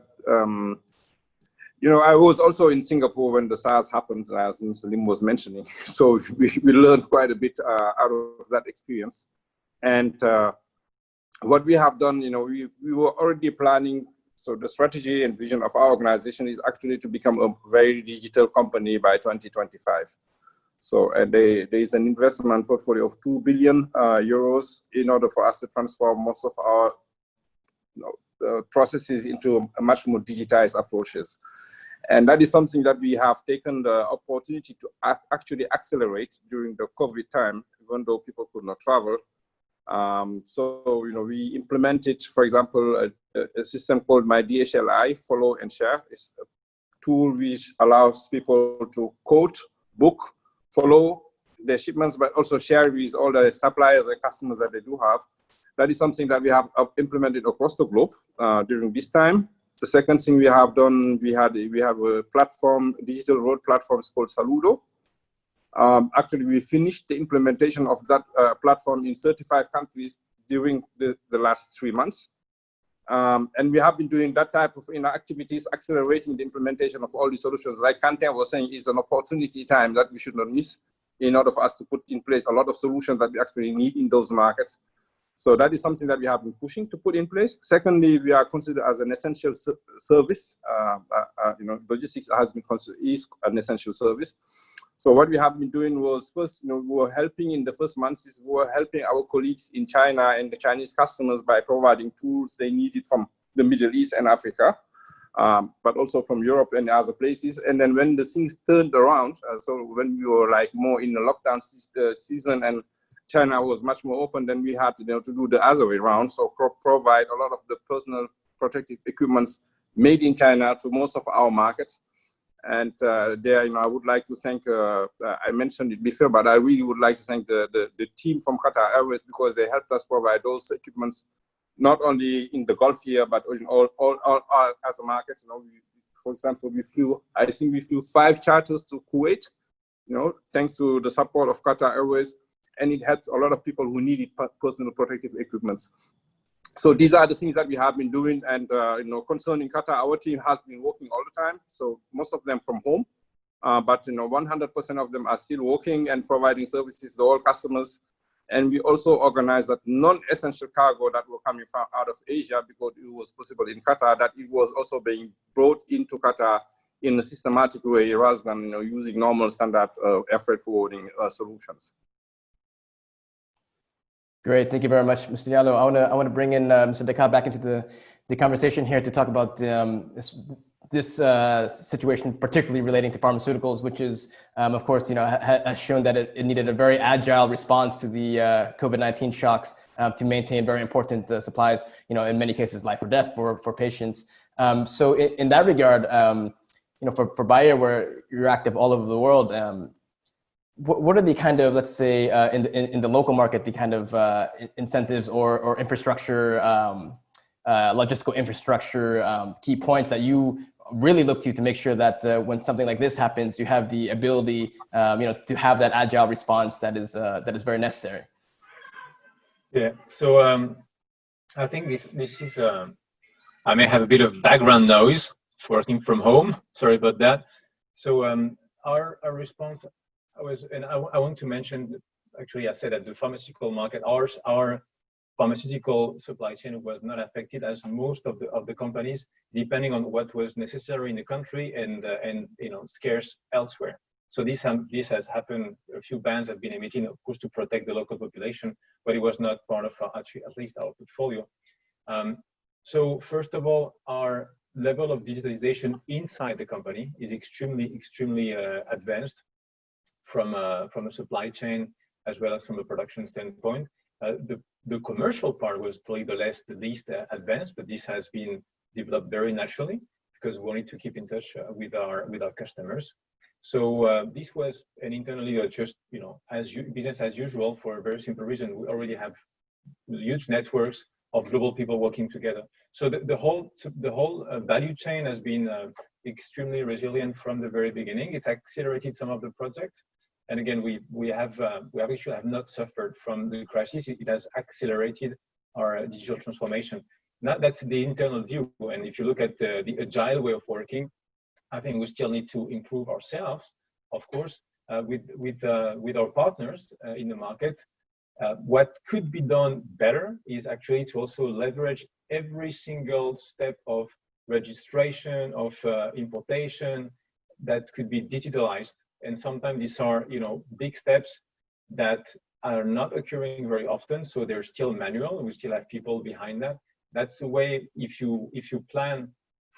I was also in Singapore when the SARS happened, as Mr. Lim was mentioning. So we learned quite a bit out of that experience. And what we have done, we were already planning. So the strategy and vision of our organization is actually to become a very digital company by 2025. So there is an investment portfolio of 2 billion euros in order for us to transform most of our processes into a much more digitized approaches. And that is something that we have taken the opportunity to actually accelerate during the COVID time, even though people could not travel. So we implemented, for example, a system called My DHLI, Follow and Share. It's a tool which allows people to quote, book, follow their shipments, but also share with all the suppliers and customers that they do have. That is something that we have implemented across the globe during this time. The second thing we have done, we have a platform, digital road platforms called Saludo. Actually, we finished the implementation of that platform in 35 countries during the last 3 months. And we have been doing that type of activities, accelerating the implementation of all the solutions. Like Kantian was saying, it's an opportunity time that we should not miss in order for us to put in place a lot of solutions that we actually need in those markets. So that is something that we have been pushing to put in place. Secondly, we are considered as an essential service. Logistics is an essential service. So what we have been doing was first, we were helping in the first months, we were helping our colleagues in China and the Chinese customers by providing tools they needed from the Middle East and Africa, but also from Europe and other places. And then when the things turned around, so when we were like more in the lockdown season and China was much more open, then we had to do the other way around. So provide a lot of the personal protective equipment made in China to most of our markets. And there, I would like to thank, I mentioned it before, but I really would like to thank the team from Qatar Airways, because they helped us provide those equipments, not only in the Gulf here, but in all other markets. For example, I think we flew 5 charters to Kuwait, thanks to the support of Qatar Airways, and it helped a lot of people who needed personal protective equipment. So these are the things that we have been doing, and concerning Qatar, our team has been working all the time. So most of them from home, but 100% of them are still working and providing services to all customers. And we also organized that non-essential cargo that were coming from out of Asia, because it was possible in Qatar, that it was also being brought into Qatar in a systematic way rather than using normal standard air freight forwarding solutions. Great, thank you very much, Mr. Diallo. I want to bring in Mr. Dekar back into the conversation here to talk about this situation, particularly relating to pharmaceuticals, which is, of course, has shown that it needed a very agile response to the COVID-19 shocks to maintain very important supplies. In many cases, life or death for patients. So in that regard, for Bayer, where you're active all over the world. What are the kind of, let's say, in the local market, the kind of incentives or infrastructure, logistical infrastructure key points that you really look to make sure that when something like this happens, you have the ability, to have that agile response that is very necessary? Yeah. So I think this is. I may have a bit of background noise working from home. Sorry about that. So our response. I want to mention, actually, I said that the pharmaceutical market, our pharmaceutical supply chain was not affected as most of the companies, depending on what was necessary in the country and scarce elsewhere. So this has happened. A few bans have been emitted, of course, to protect the local population, but it was not part of at least our portfolio. So first of all, our level of digitalization inside the company is extremely advanced. From a supply chain as well as from a production standpoint. The commercial part was probably the least advanced, but this has been developed very naturally because we wanted to keep in touch with our customers. So this was an internally just business as usual for a very simple reason. We already have huge networks of global people working together. So the whole value chain has been extremely resilient from the very beginning. It accelerated some of the projects. And again, we actually have not suffered from the crisis. It has accelerated our digital transformation. That's the internal view. And if you look at the agile way of working, I think we still need to improve ourselves, of course, with our partners in the market. What could be done better is actually to also leverage every single step of registration, of importation, that could be digitalized. And sometimes these are, big steps that are not occurring very often. So they're still manual. We still have people behind that. That's the way, if you plan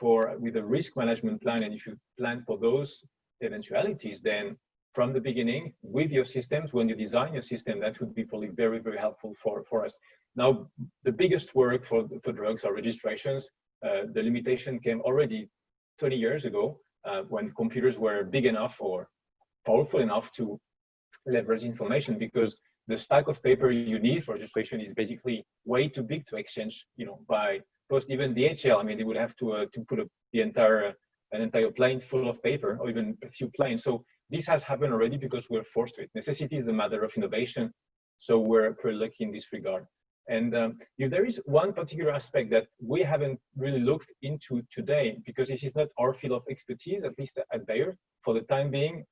with a risk management plan, and if you plan for those eventualities, then from the beginning with your systems, when you design your system, that would be probably very, very helpful for us. Now, the biggest work for drugs are registrations. The limitation came already 20 years ago when computers were big enough or powerful enough to leverage information, because the stack of paper you need for registration is basically way too big to exchange, by post. Even DHL, I mean, they would have to put an entire plane full of paper, or even a few planes. So this has happened already because we're forced to it. Necessity is a matter of innovation. So we're pretty lucky in this regard. And if there is one particular aspect that we haven't really looked into today, because this is not our field of expertise, at least at Bayer for the time being,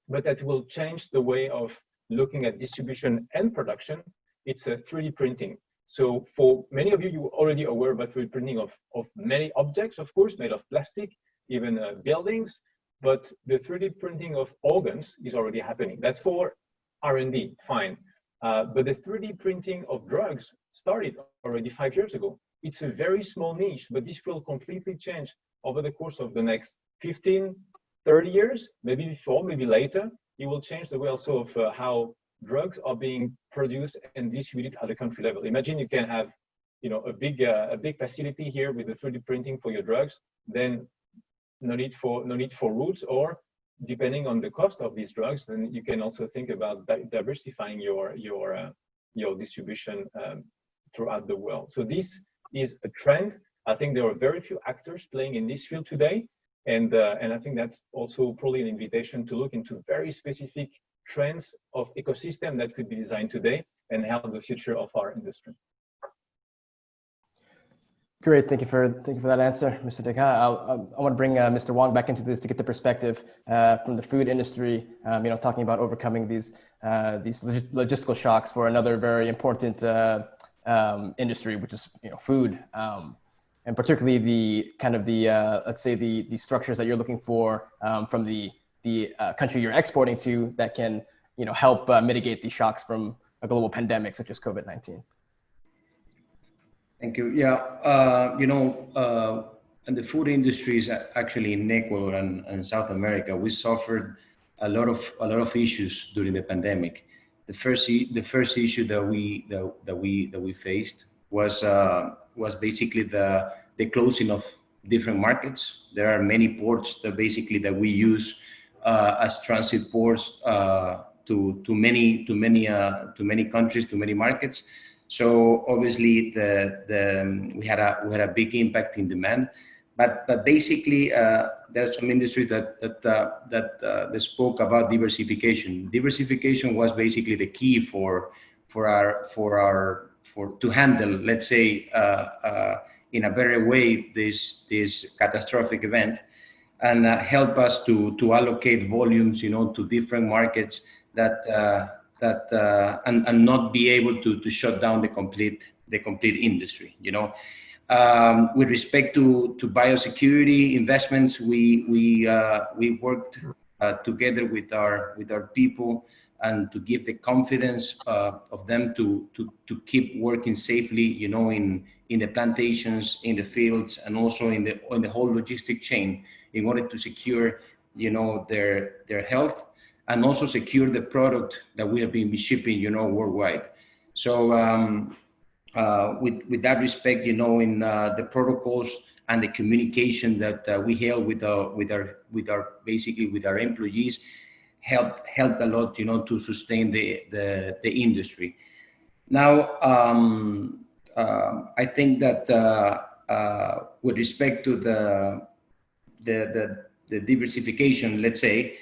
but that will change the way of looking at distribution and production, it's 3D printing. So for many of you, you're already aware about 3D printing of many objects, of course, made of plastic, even buildings, but the 3D printing of organs is already happening. That's for R&D, fine. But the 3D printing of drugs started already 5 years ago. It's a very small niche, but this will completely change over the course of the next 15, 30 years, maybe before, maybe later. It will change the way also of how drugs are being produced and distributed at the country level. Imagine you can have, a big facility here with the 3D printing for your drugs, then no need for routes, or depending on the cost of these drugs, then you can also think about diversifying your distribution throughout the world. So this is a trend. I think there are very few actors playing in this field today, and I think that's also probably an invitation to look into very specific trends of ecosystem that could be designed today and help the future of our industry. Great, thank you for that answer, Mr. Decca. I want to bring Mr. Wong back into this to get the perspective from the food industry. Talking about overcoming these logistical shocks for another very important industry, which is food, and particularly the kind of let's say the structures that you're looking for from the country you're exporting to that can help mitigate the shocks from a global pandemic such as COVID-19. Thank you. Yeah, in the food industries, actually in Ecuador and South America, we suffered a lot of issues during the pandemic. The first issue that we faced was basically the closing of different markets. There are many ports that we use as transit ports to many countries, to many markets. So obviously we had a big impact in demand, but basically there's some industry that spoke about diversification. Diversification was basically the key to handle, let's say, in a better way this catastrophic event, and help us to allocate volumes, to different markets and not be able to shut down the complete industry. With respect to biosecurity investments, we worked together with our people, and to give the confidence of them to keep working safely, in the plantations, in the fields, and also in the whole logistic chain, in order to secure, their health, and also secure the product that we have been shipping, worldwide. So with that respect, in the protocols and the communication that we held with our employees helped a lot, to sustain the industry. Now, I think that with respect to the diversification, let's say,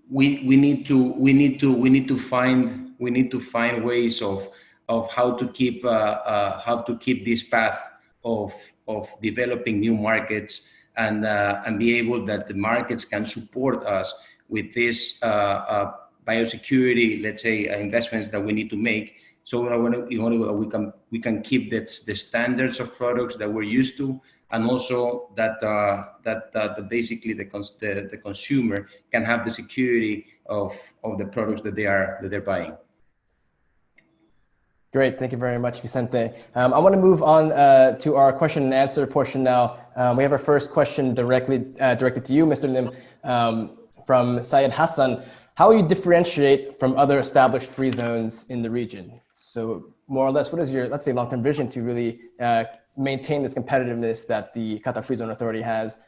we need to find ways of how to keep this path of developing new markets and be able that the markets can support us with this biosecurity, let's say, investments that we need to make. So we can keep the standards of products that we're used to, and also that basically the consumer can have the security of the products that they're buying. Great, thank you very much, Vicente. I want to move on to our question and answer portion now. We have our first question directed to you, Mr. Lim, from Syed Hassan. How will you differentiate from other established free zones in the region? So more or less, what is your, let's say, long-term vision to really maintain this competitiveness that the Qatar Free Zone Authority has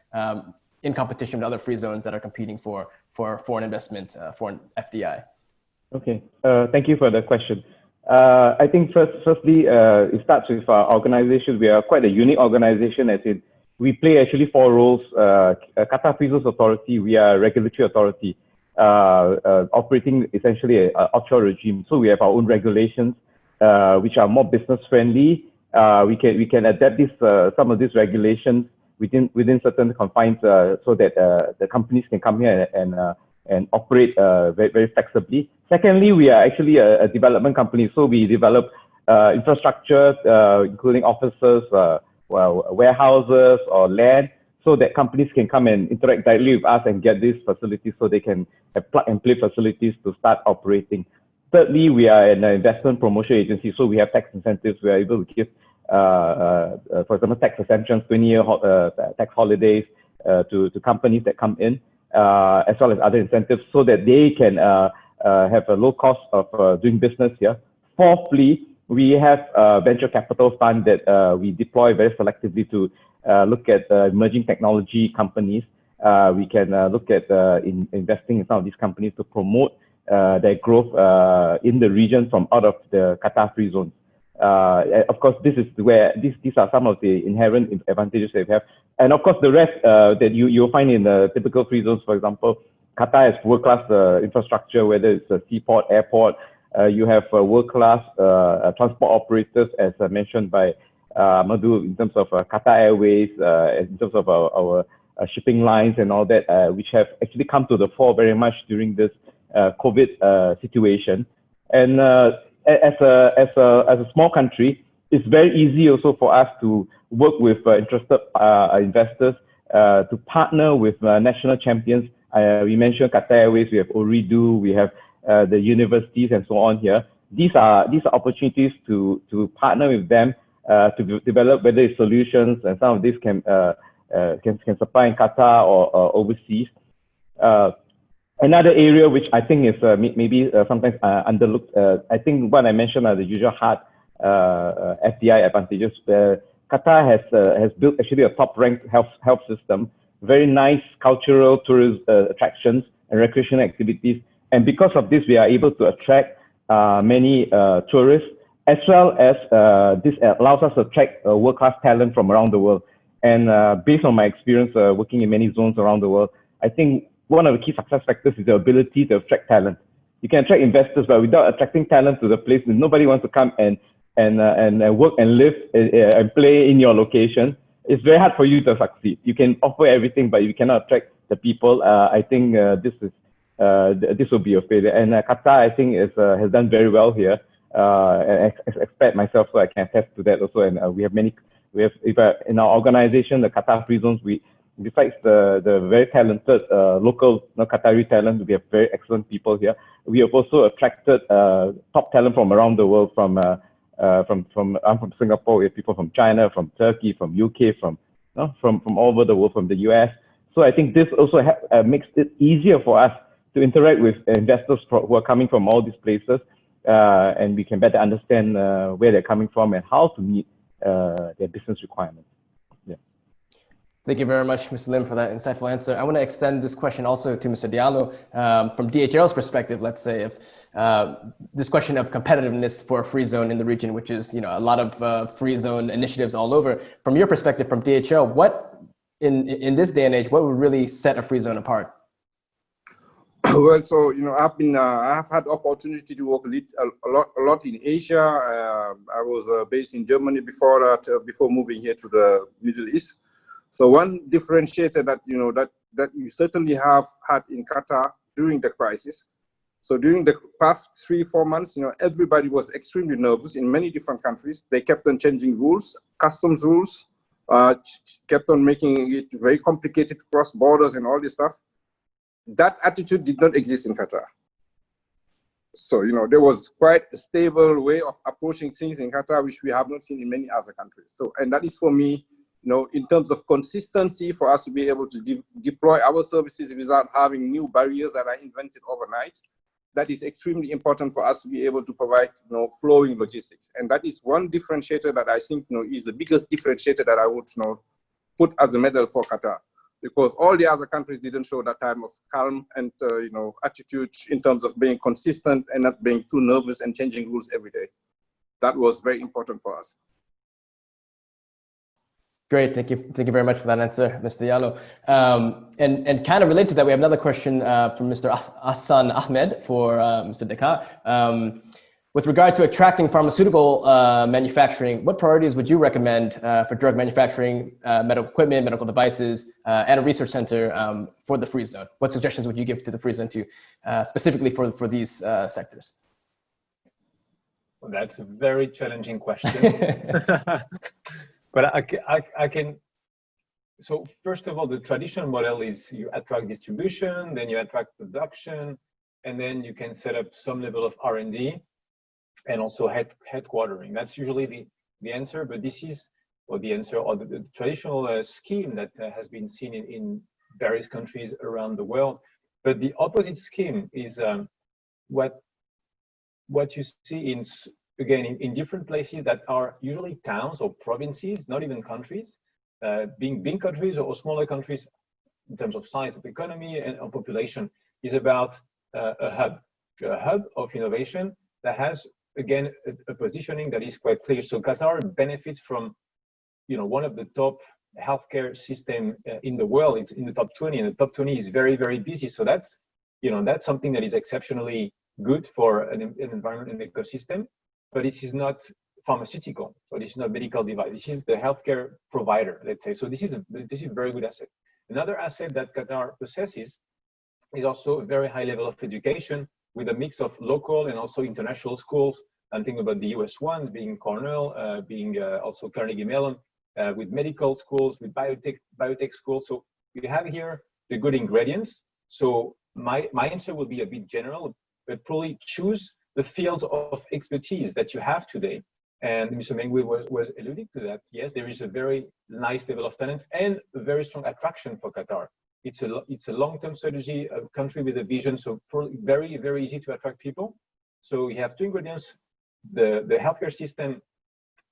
in competition with other free zones that are competing for foreign investment, foreign FDI? Okay, thank you for the question. I think firstly, it starts with our organization. We are quite a unique organization, as in we play actually 4 roles. Qatar Free Zones Authority, we are a regulatory authority operating essentially an offshore regime. So we have our own regulations, which are more business friendly. We can adapt some of these regulations within certain confines, so that the companies can come here and operate very, very flexibly. Secondly, we are actually a development company, so we develop infrastructure, including offices, warehouses, or land, so that companies can come and interact directly with us and get these facilities, so they can have plug-and-play facilities to start operating. Thirdly, we are an investment promotion agency, so we have tax incentives. We are able to give, for example, tax exemptions, 20-year tax holidays to companies that come in, as well as other incentives, so that they can have a low cost of doing business here. Fourthly, we have a venture capital fund that we deploy very selectively to look at emerging technology companies. We can look at investing in some of these companies to promote their growth in the region from out of the Qatar Free Zones. Of course, this is where these are some of the inherent advantages that we have. And of course, the rest that you'll find in the typical free zones, for example, Qatar has world-class infrastructure, whether it's a seaport, airport. You have world-class transport operators, as mentioned by Madhu, in terms of Qatar Airways, in terms of our shipping lines and all that, which have actually come to the fore very much during this COVID situation. And as a small country, it's very easy also for us to work with interested investors to partner with national champions. We mentioned Qatar Airways, we have Ooredoo, we have the universities and so on here. These are opportunities to partner with them to develop whether it's solutions, and some of these can supply in Qatar or overseas. Another area which I think is maybe sometimes underlooked, I think what I mentioned are the usual hard FDI advantages. Qatar has built actually a top-ranked health system, very nice cultural tourist attractions and recreational activities. And because of this, we are able to attract many tourists, as well as this allows us to attract world-class talent from around the world. And based on my experience working in many zones around the world, I think one of the key success factors is the ability to attract talent. You can attract investors, but without attracting talent to the place, nobody wants to come and work and live and play in your location. It's very hard for you to succeed. You can offer everything, but you cannot attract the people. I think this will be a failure. And Qatar, I think, has done very well here. I expect myself, so I can attest to that also. And we have in our organization, the Qatar Free Zones, besides the very talented local Qatari talent, we have very excellent people here. We have also attracted top talent from around the world. I'm from Singapore. We have people from China, from Turkey, from UK, from all over the world, from the US. So I think this also makes it easier for us to interact with investors who are coming from all these places, and we can better understand where they're coming from and how to meet their business requirements. Yeah. Thank you very much, Mr. Lim, for that insightful answer. I want to extend this question also to Mr. Diallo. From DHL's perspective, let's say, if this question of competitiveness for a free zone in the region, which is a lot of free zone initiatives all over. From your perspective, from DHL, what in this day and age, what would really set a free zone apart? Well, so I have had opportunity to work a lot in Asia. I was based in Germany before moving here to the Middle East. So one differentiator that, that you certainly have had in Qatar during the crisis. So during the past 3-4 months, everybody was extremely nervous in many different countries. They kept on changing rules, customs rules, kept on making it very complicated to cross borders and all this stuff. That attitude did not exist in Qatar. So, there was quite a stable way of approaching things in Qatar, which we have not seen in many other countries. So, and that is for me, in terms of consistency for us to be able to deploy our services without having new barriers that are invented overnight. That is extremely important for us to be able to provide, flowing logistics. And that is one differentiator that I think, is the biggest differentiator that I would, put as a medal for Qatar. Because all the other countries didn't show that time of calm and, attitude in terms of being consistent and not being too nervous and changing rules every day. That was very important for us. Great, thank you very much for that answer, Mr. Diallo. And kind of related to that, we have another question from Mr. Hassan Ahmed for Mr. Dekar. With regard to attracting pharmaceutical manufacturing, what priorities would you recommend for drug manufacturing, medical equipment, medical devices, and a research center for the free zone? What suggestions would you give to the free zone specifically for these sectors? Well, that's a very challenging question. But I can, so first of all, the traditional model is you attract distribution, then you attract production, and then you can set up some level of R&D and also headquartering. That's usually the answer, but this is, or the answer, or the traditional scheme that has been seen in various countries around the world. But the opposite scheme is what you see in different places that are usually towns or provinces, not even countries, being big countries or smaller countries in terms of size of economy and of population, is about a hub of innovation that has, again, a positioning that is quite clear. So Qatar benefits from, one of the top healthcare system in the world. It's in the top 20, and the top 20 is very, very busy. So that's, that's something that is exceptionally good for an environment and ecosystem. But this is not pharmaceutical, so this is not medical device. This is the healthcare provider, let's say. So this is a very good asset. Another asset that Qatar possesses is also a very high level of education with a mix of local and also international schools. I'm thinking about the US ones, being Cornell, being also Carnegie Mellon, with medical schools, with biotech schools. So you have here the good ingredients. So my answer will be a bit general, but probably choose the fields of expertise that you have today. And Mr. Mengwi was alluding to that. Yes, there is a very nice level of talent and a very strong attraction for Qatar. It's a long-term strategy, a country with a vision, so very, very easy to attract people. So you have two ingredients: the healthcare system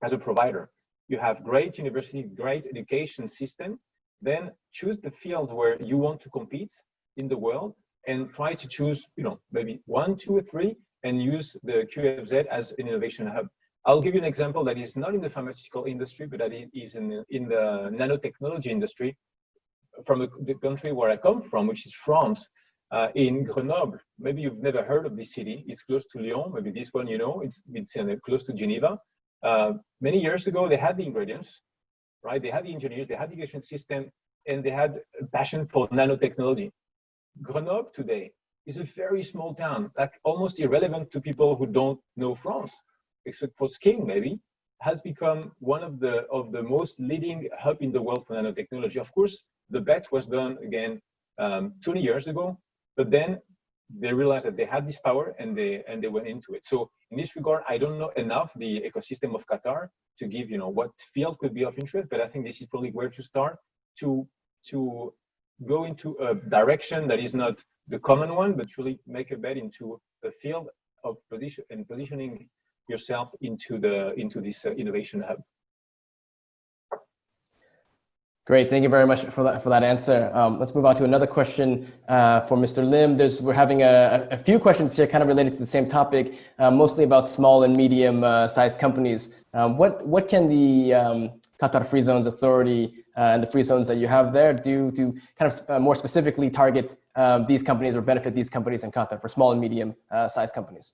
as a provider. You have great university, great education system. Then choose the fields where you want to compete in the world and try to choose, maybe 1, 2, or 3, and use the QFZ as an innovation hub. I'll give you an example that is not in the pharmaceutical industry, but that is in the nanotechnology industry. From the country where I come from, which is France, in Grenoble. Maybe you've never heard of this city. It's close to Lyon. Maybe this one, it's close to Geneva. Many years ago, they had the ingredients, right? They had the engineers, they had the education system, and they had a passion for nanotechnology. Grenoble today is a very small town, like almost irrelevant to people who don't know France, except for skiing maybe, has become one of the most leading hub in the world for nanotechnology. Of course, the bet was done again 20 years ago, but then they realized that they had this power and they went into it. So in this regard, I don't know enough the ecosystem of Qatar to give what field could be of interest, but I think this is probably where to start to go into a direction that is not the common one, but truly make a bet into the field of positioning yourself into this innovation hub. Great, thank you very much for that answer. Let's move on to another question for Mr. Lim. We're having a few questions here kind of related to the same topic, mostly about small and medium sized companies. What can the Qatar Free Zones Authority and the free zones that you have there do to kind of more specifically target these companies or benefit these companies in Qatar for small and medium sized companies?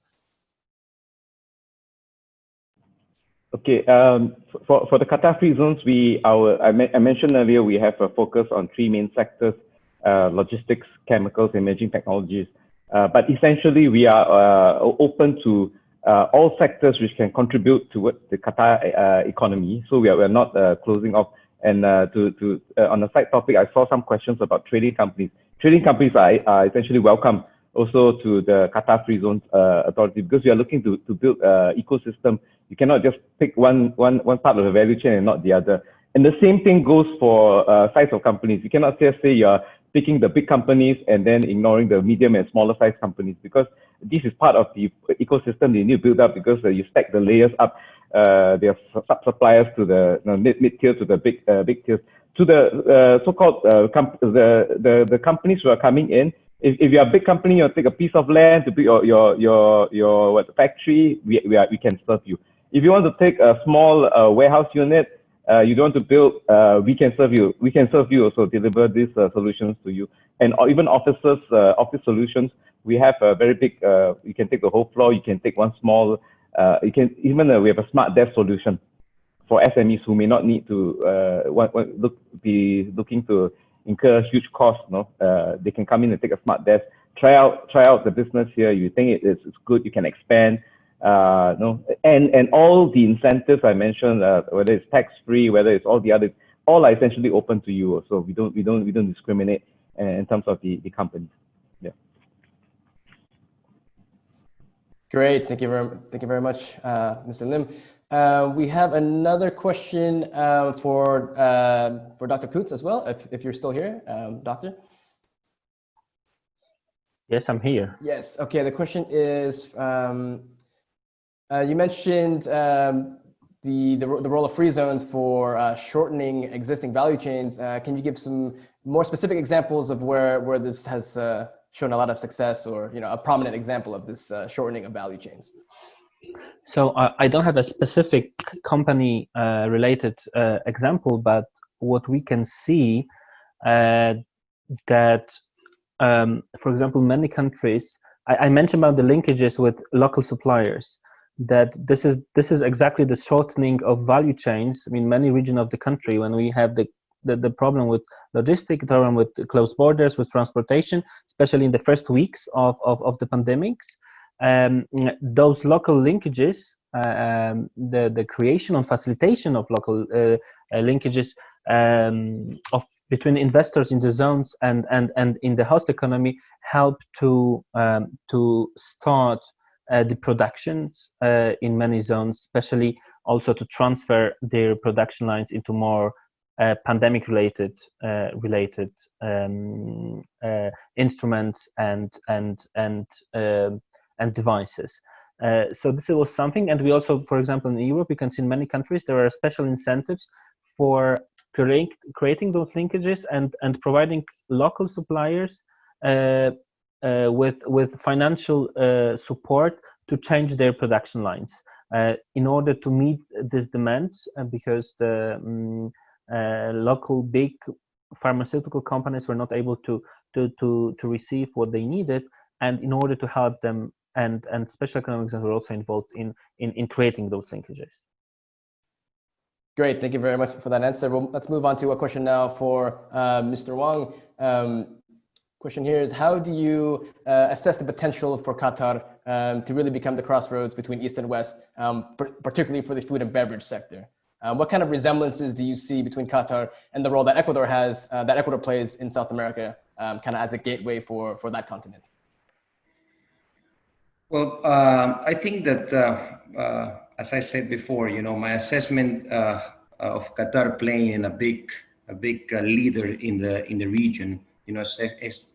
Okay, for the Qatar Free Zones, I mentioned earlier we have a focus on three main sectors: logistics, chemicals, emerging technologies. But essentially, we are open to all sectors which can contribute towards the Qatar economy. So we're not closing off. And on the side topic, I saw some questions about trading companies. Trading companies are essentially welcome also to the Qatar Free Zones Authority, because we are looking to build an ecosystem. You cannot just pick one part of the value chain and not the other. And the same thing goes for size of companies. You cannot just say you're picking the big companies and then ignoring the medium and smaller size companies, because this is part of the ecosystem they need to build up, because you stack the layers up. There are sub-suppliers to the mid-tier to the big tiers. To the so-called the companies who are coming in, if you're a big company, you take a piece of land to build your factory, we can serve you. If you want to take a small warehouse unit, you don't want to build, we can serve you. We can serve you also, deliver these solutions to you. And even office solutions, we have a very big, you can take the whole floor, you can take one small, you can even, we have a smart desk solution for SMEs who may not need to be looking to incur huge costs. They can come in and take a smart desk, try out the business here. You think it's good, you can expand. And all the incentives I mentioned, whether it's tax free, whether it's all the others, all are essentially open to you. So we don't discriminate in terms of the companies. Yeah. Great, thank you very much, Mr. Lim. We have another question for Dr. Koontz as well, if you're still here, Doctor. Yes, I'm here. Yes. Okay. The question is, you mentioned the role of free zones for shortening existing value chains. Can you give some more specific examples of where this has shown a lot of success, or a prominent example of this shortening of value chains? So I don't have a specific company related example, but what we can see that, for example, many countries, I mentioned about the linkages with local suppliers, that this is exactly the shortening of value chains. I mean, many regions of the country, when we have the problem with logistics, the problem with closed borders, with transportation, especially in the first weeks of the pandemics, those local linkages, the creation and facilitation of local linkages between investors in the zones and in the host economy help to start the productions in many zones, especially also to transfer their production lines into more pandemic related instruments and devices. So this was something, and we also, for example, in Europe, you can see in many countries there are special incentives for creating those linkages and providing local suppliers with financial support to change their production lines in order to meet this demand, because the local big pharmaceutical companies were not able to receive what they needed, and in order to help them, and special economic zones were also involved in creating those linkages. Great, thank you very much for that answer. Well, let's move on to a question now for Mr. Wang. Question here is, how do you assess the potential for Qatar to really become the crossroads between East and West, particularly for the food and beverage sector? What kind of resemblances do you see between Qatar and the role that Ecuador plays in South America, kind of as a gateway for that continent? Well, I think that, as I said before, my assessment of Qatar playing a big leader in the region,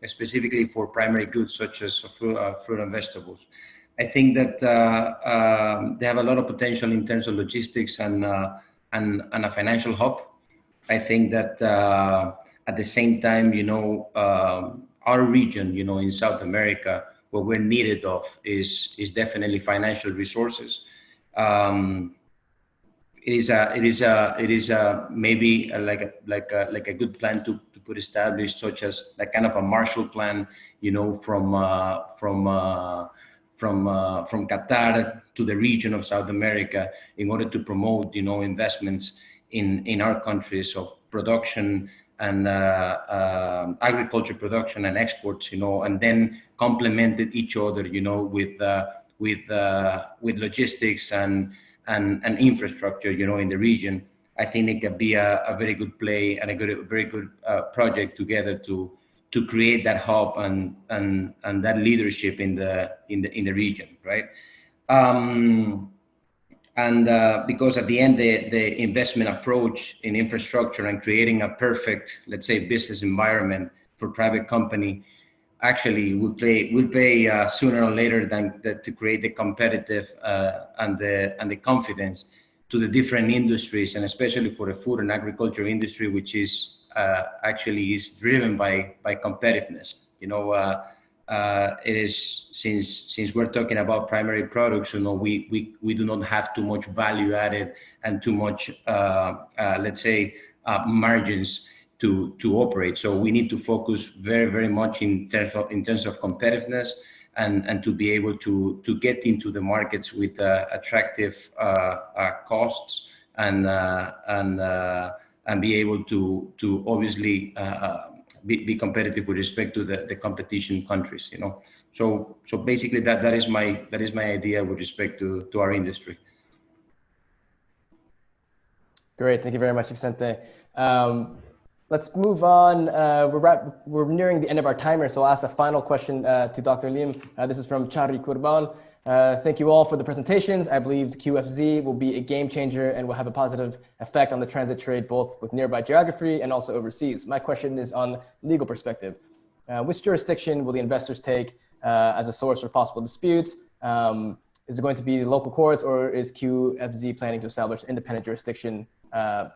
specifically for primary goods such as fruit and vegetables. I think that they have a lot of potential in terms of logistics and a financial hub. I think that at the same time, our region, in South America, what we're needed of is definitely financial resources. It is maybe like a good plan to put established, such as like kind of a Marshall Plan, from from Qatar to the region of South America in order to promote, investments in our countries of production and agriculture production and exports, and then complemented each other, with logistics and infrastructure, in the region. I think it could be a very good play and a very good project together to create that hub and that leadership in the region, right? Because at the end, the investment approach in infrastructure and creating a perfect, let's say, business environment for private company actually will play sooner or later than to create the competitive and the confidence to the different industries, and especially for the food and agriculture industry, which is actually is driven by competitiveness. It is since we're talking about primary products, we do not have too much value added and too much let's say margins to operate. So we need to focus very, very much in terms of competitiveness and to be able to get into the markets with attractive costs and be able to obviously be competitive with respect to the competition countries. So basically that is my idea with respect to our industry. Great, thank you very much, Vicente. Let's move on. We're nearing the end of our timer, so I'll ask the final question to Dr. Lim. This is from Chari Kurban. Thank you all for the presentations. I believe QFZ will be a game changer and will have a positive effect on the transit trade, both with nearby geography and also overseas. My question is on legal perspective. Which jurisdiction will the investors take as a source for possible disputes? Is it going to be the local courts, or is QFZ planning to establish independent jurisdiction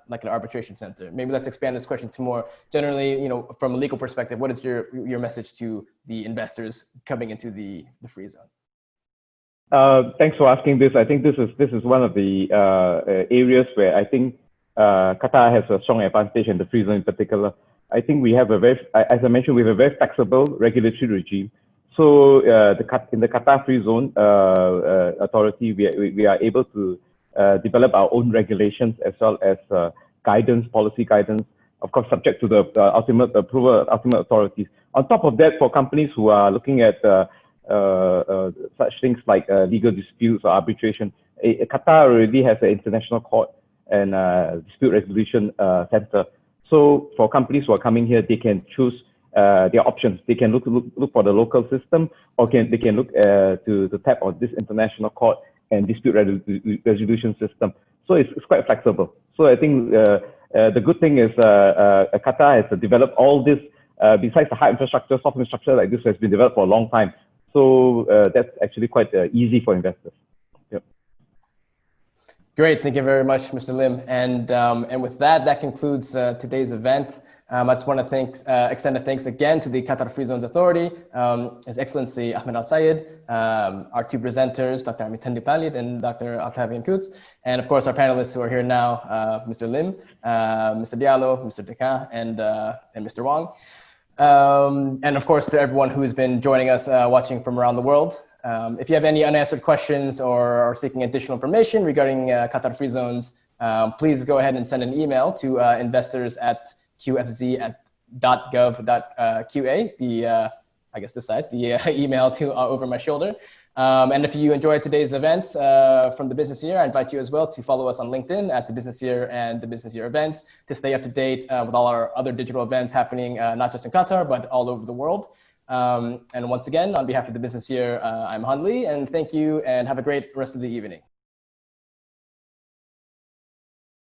like an arbitration center? Maybe let's expand this question to more generally, from a legal perspective, what is your message to the investors coming into the free zone? Thanks for asking this. I think this is one of the areas where I think Qatar has a strong advantage, in the free zone in particular. I think we have as I mentioned, we have a very flexible regulatory regime. So in the Qatar Free Zone Authority, we are able to develop our own regulations as well as policy guidance, of course, subject to the ultimate approval of ultimate authorities. On top of that, for companies who are looking at such things like legal disputes or arbitration, Qatar already has an international court and dispute resolution center. So for companies who are coming here, they can choose their options. They can look for the local system, or they can look to tap on this international court and dispute resolution system. So it's quite flexible. So I think the good thing is Qatar has developed all this, besides the hard infrastructure, soft infrastructure like this has been developed for a long time. So that's actually quite easy for investors. Yep. Great, thank you very much, Mr. Lim. And with that concludes today's event. I just want to extend a thanks again to the Qatar Free Zones Authority, His Excellency Ahmed Al-Sayed, our two presenters, Dr. Amitendi Palid and Dr. Octavian Kutz, and of course our panelists who are here now, Mr. Lim, Mr. Diallo, Mr. Deca, and Mr. Wong. And of course to everyone who's been joining us watching from around the world. If you have any unanswered questions or are seeking additional information regarding Qatar Free Zones, please go ahead and send an email to investors@qfz.gov.qa, I guess this side, the email to over my shoulder. And if you enjoyed today's events from the Business Year, I invite you as well to follow us on LinkedIn at the Business Year and the Business Year events to stay up to date with all our other digital events happening, not just in Qatar, but all over the world. And once again, on behalf of the Business Year, I'm Han Lee, and thank you and have a great rest of the evening.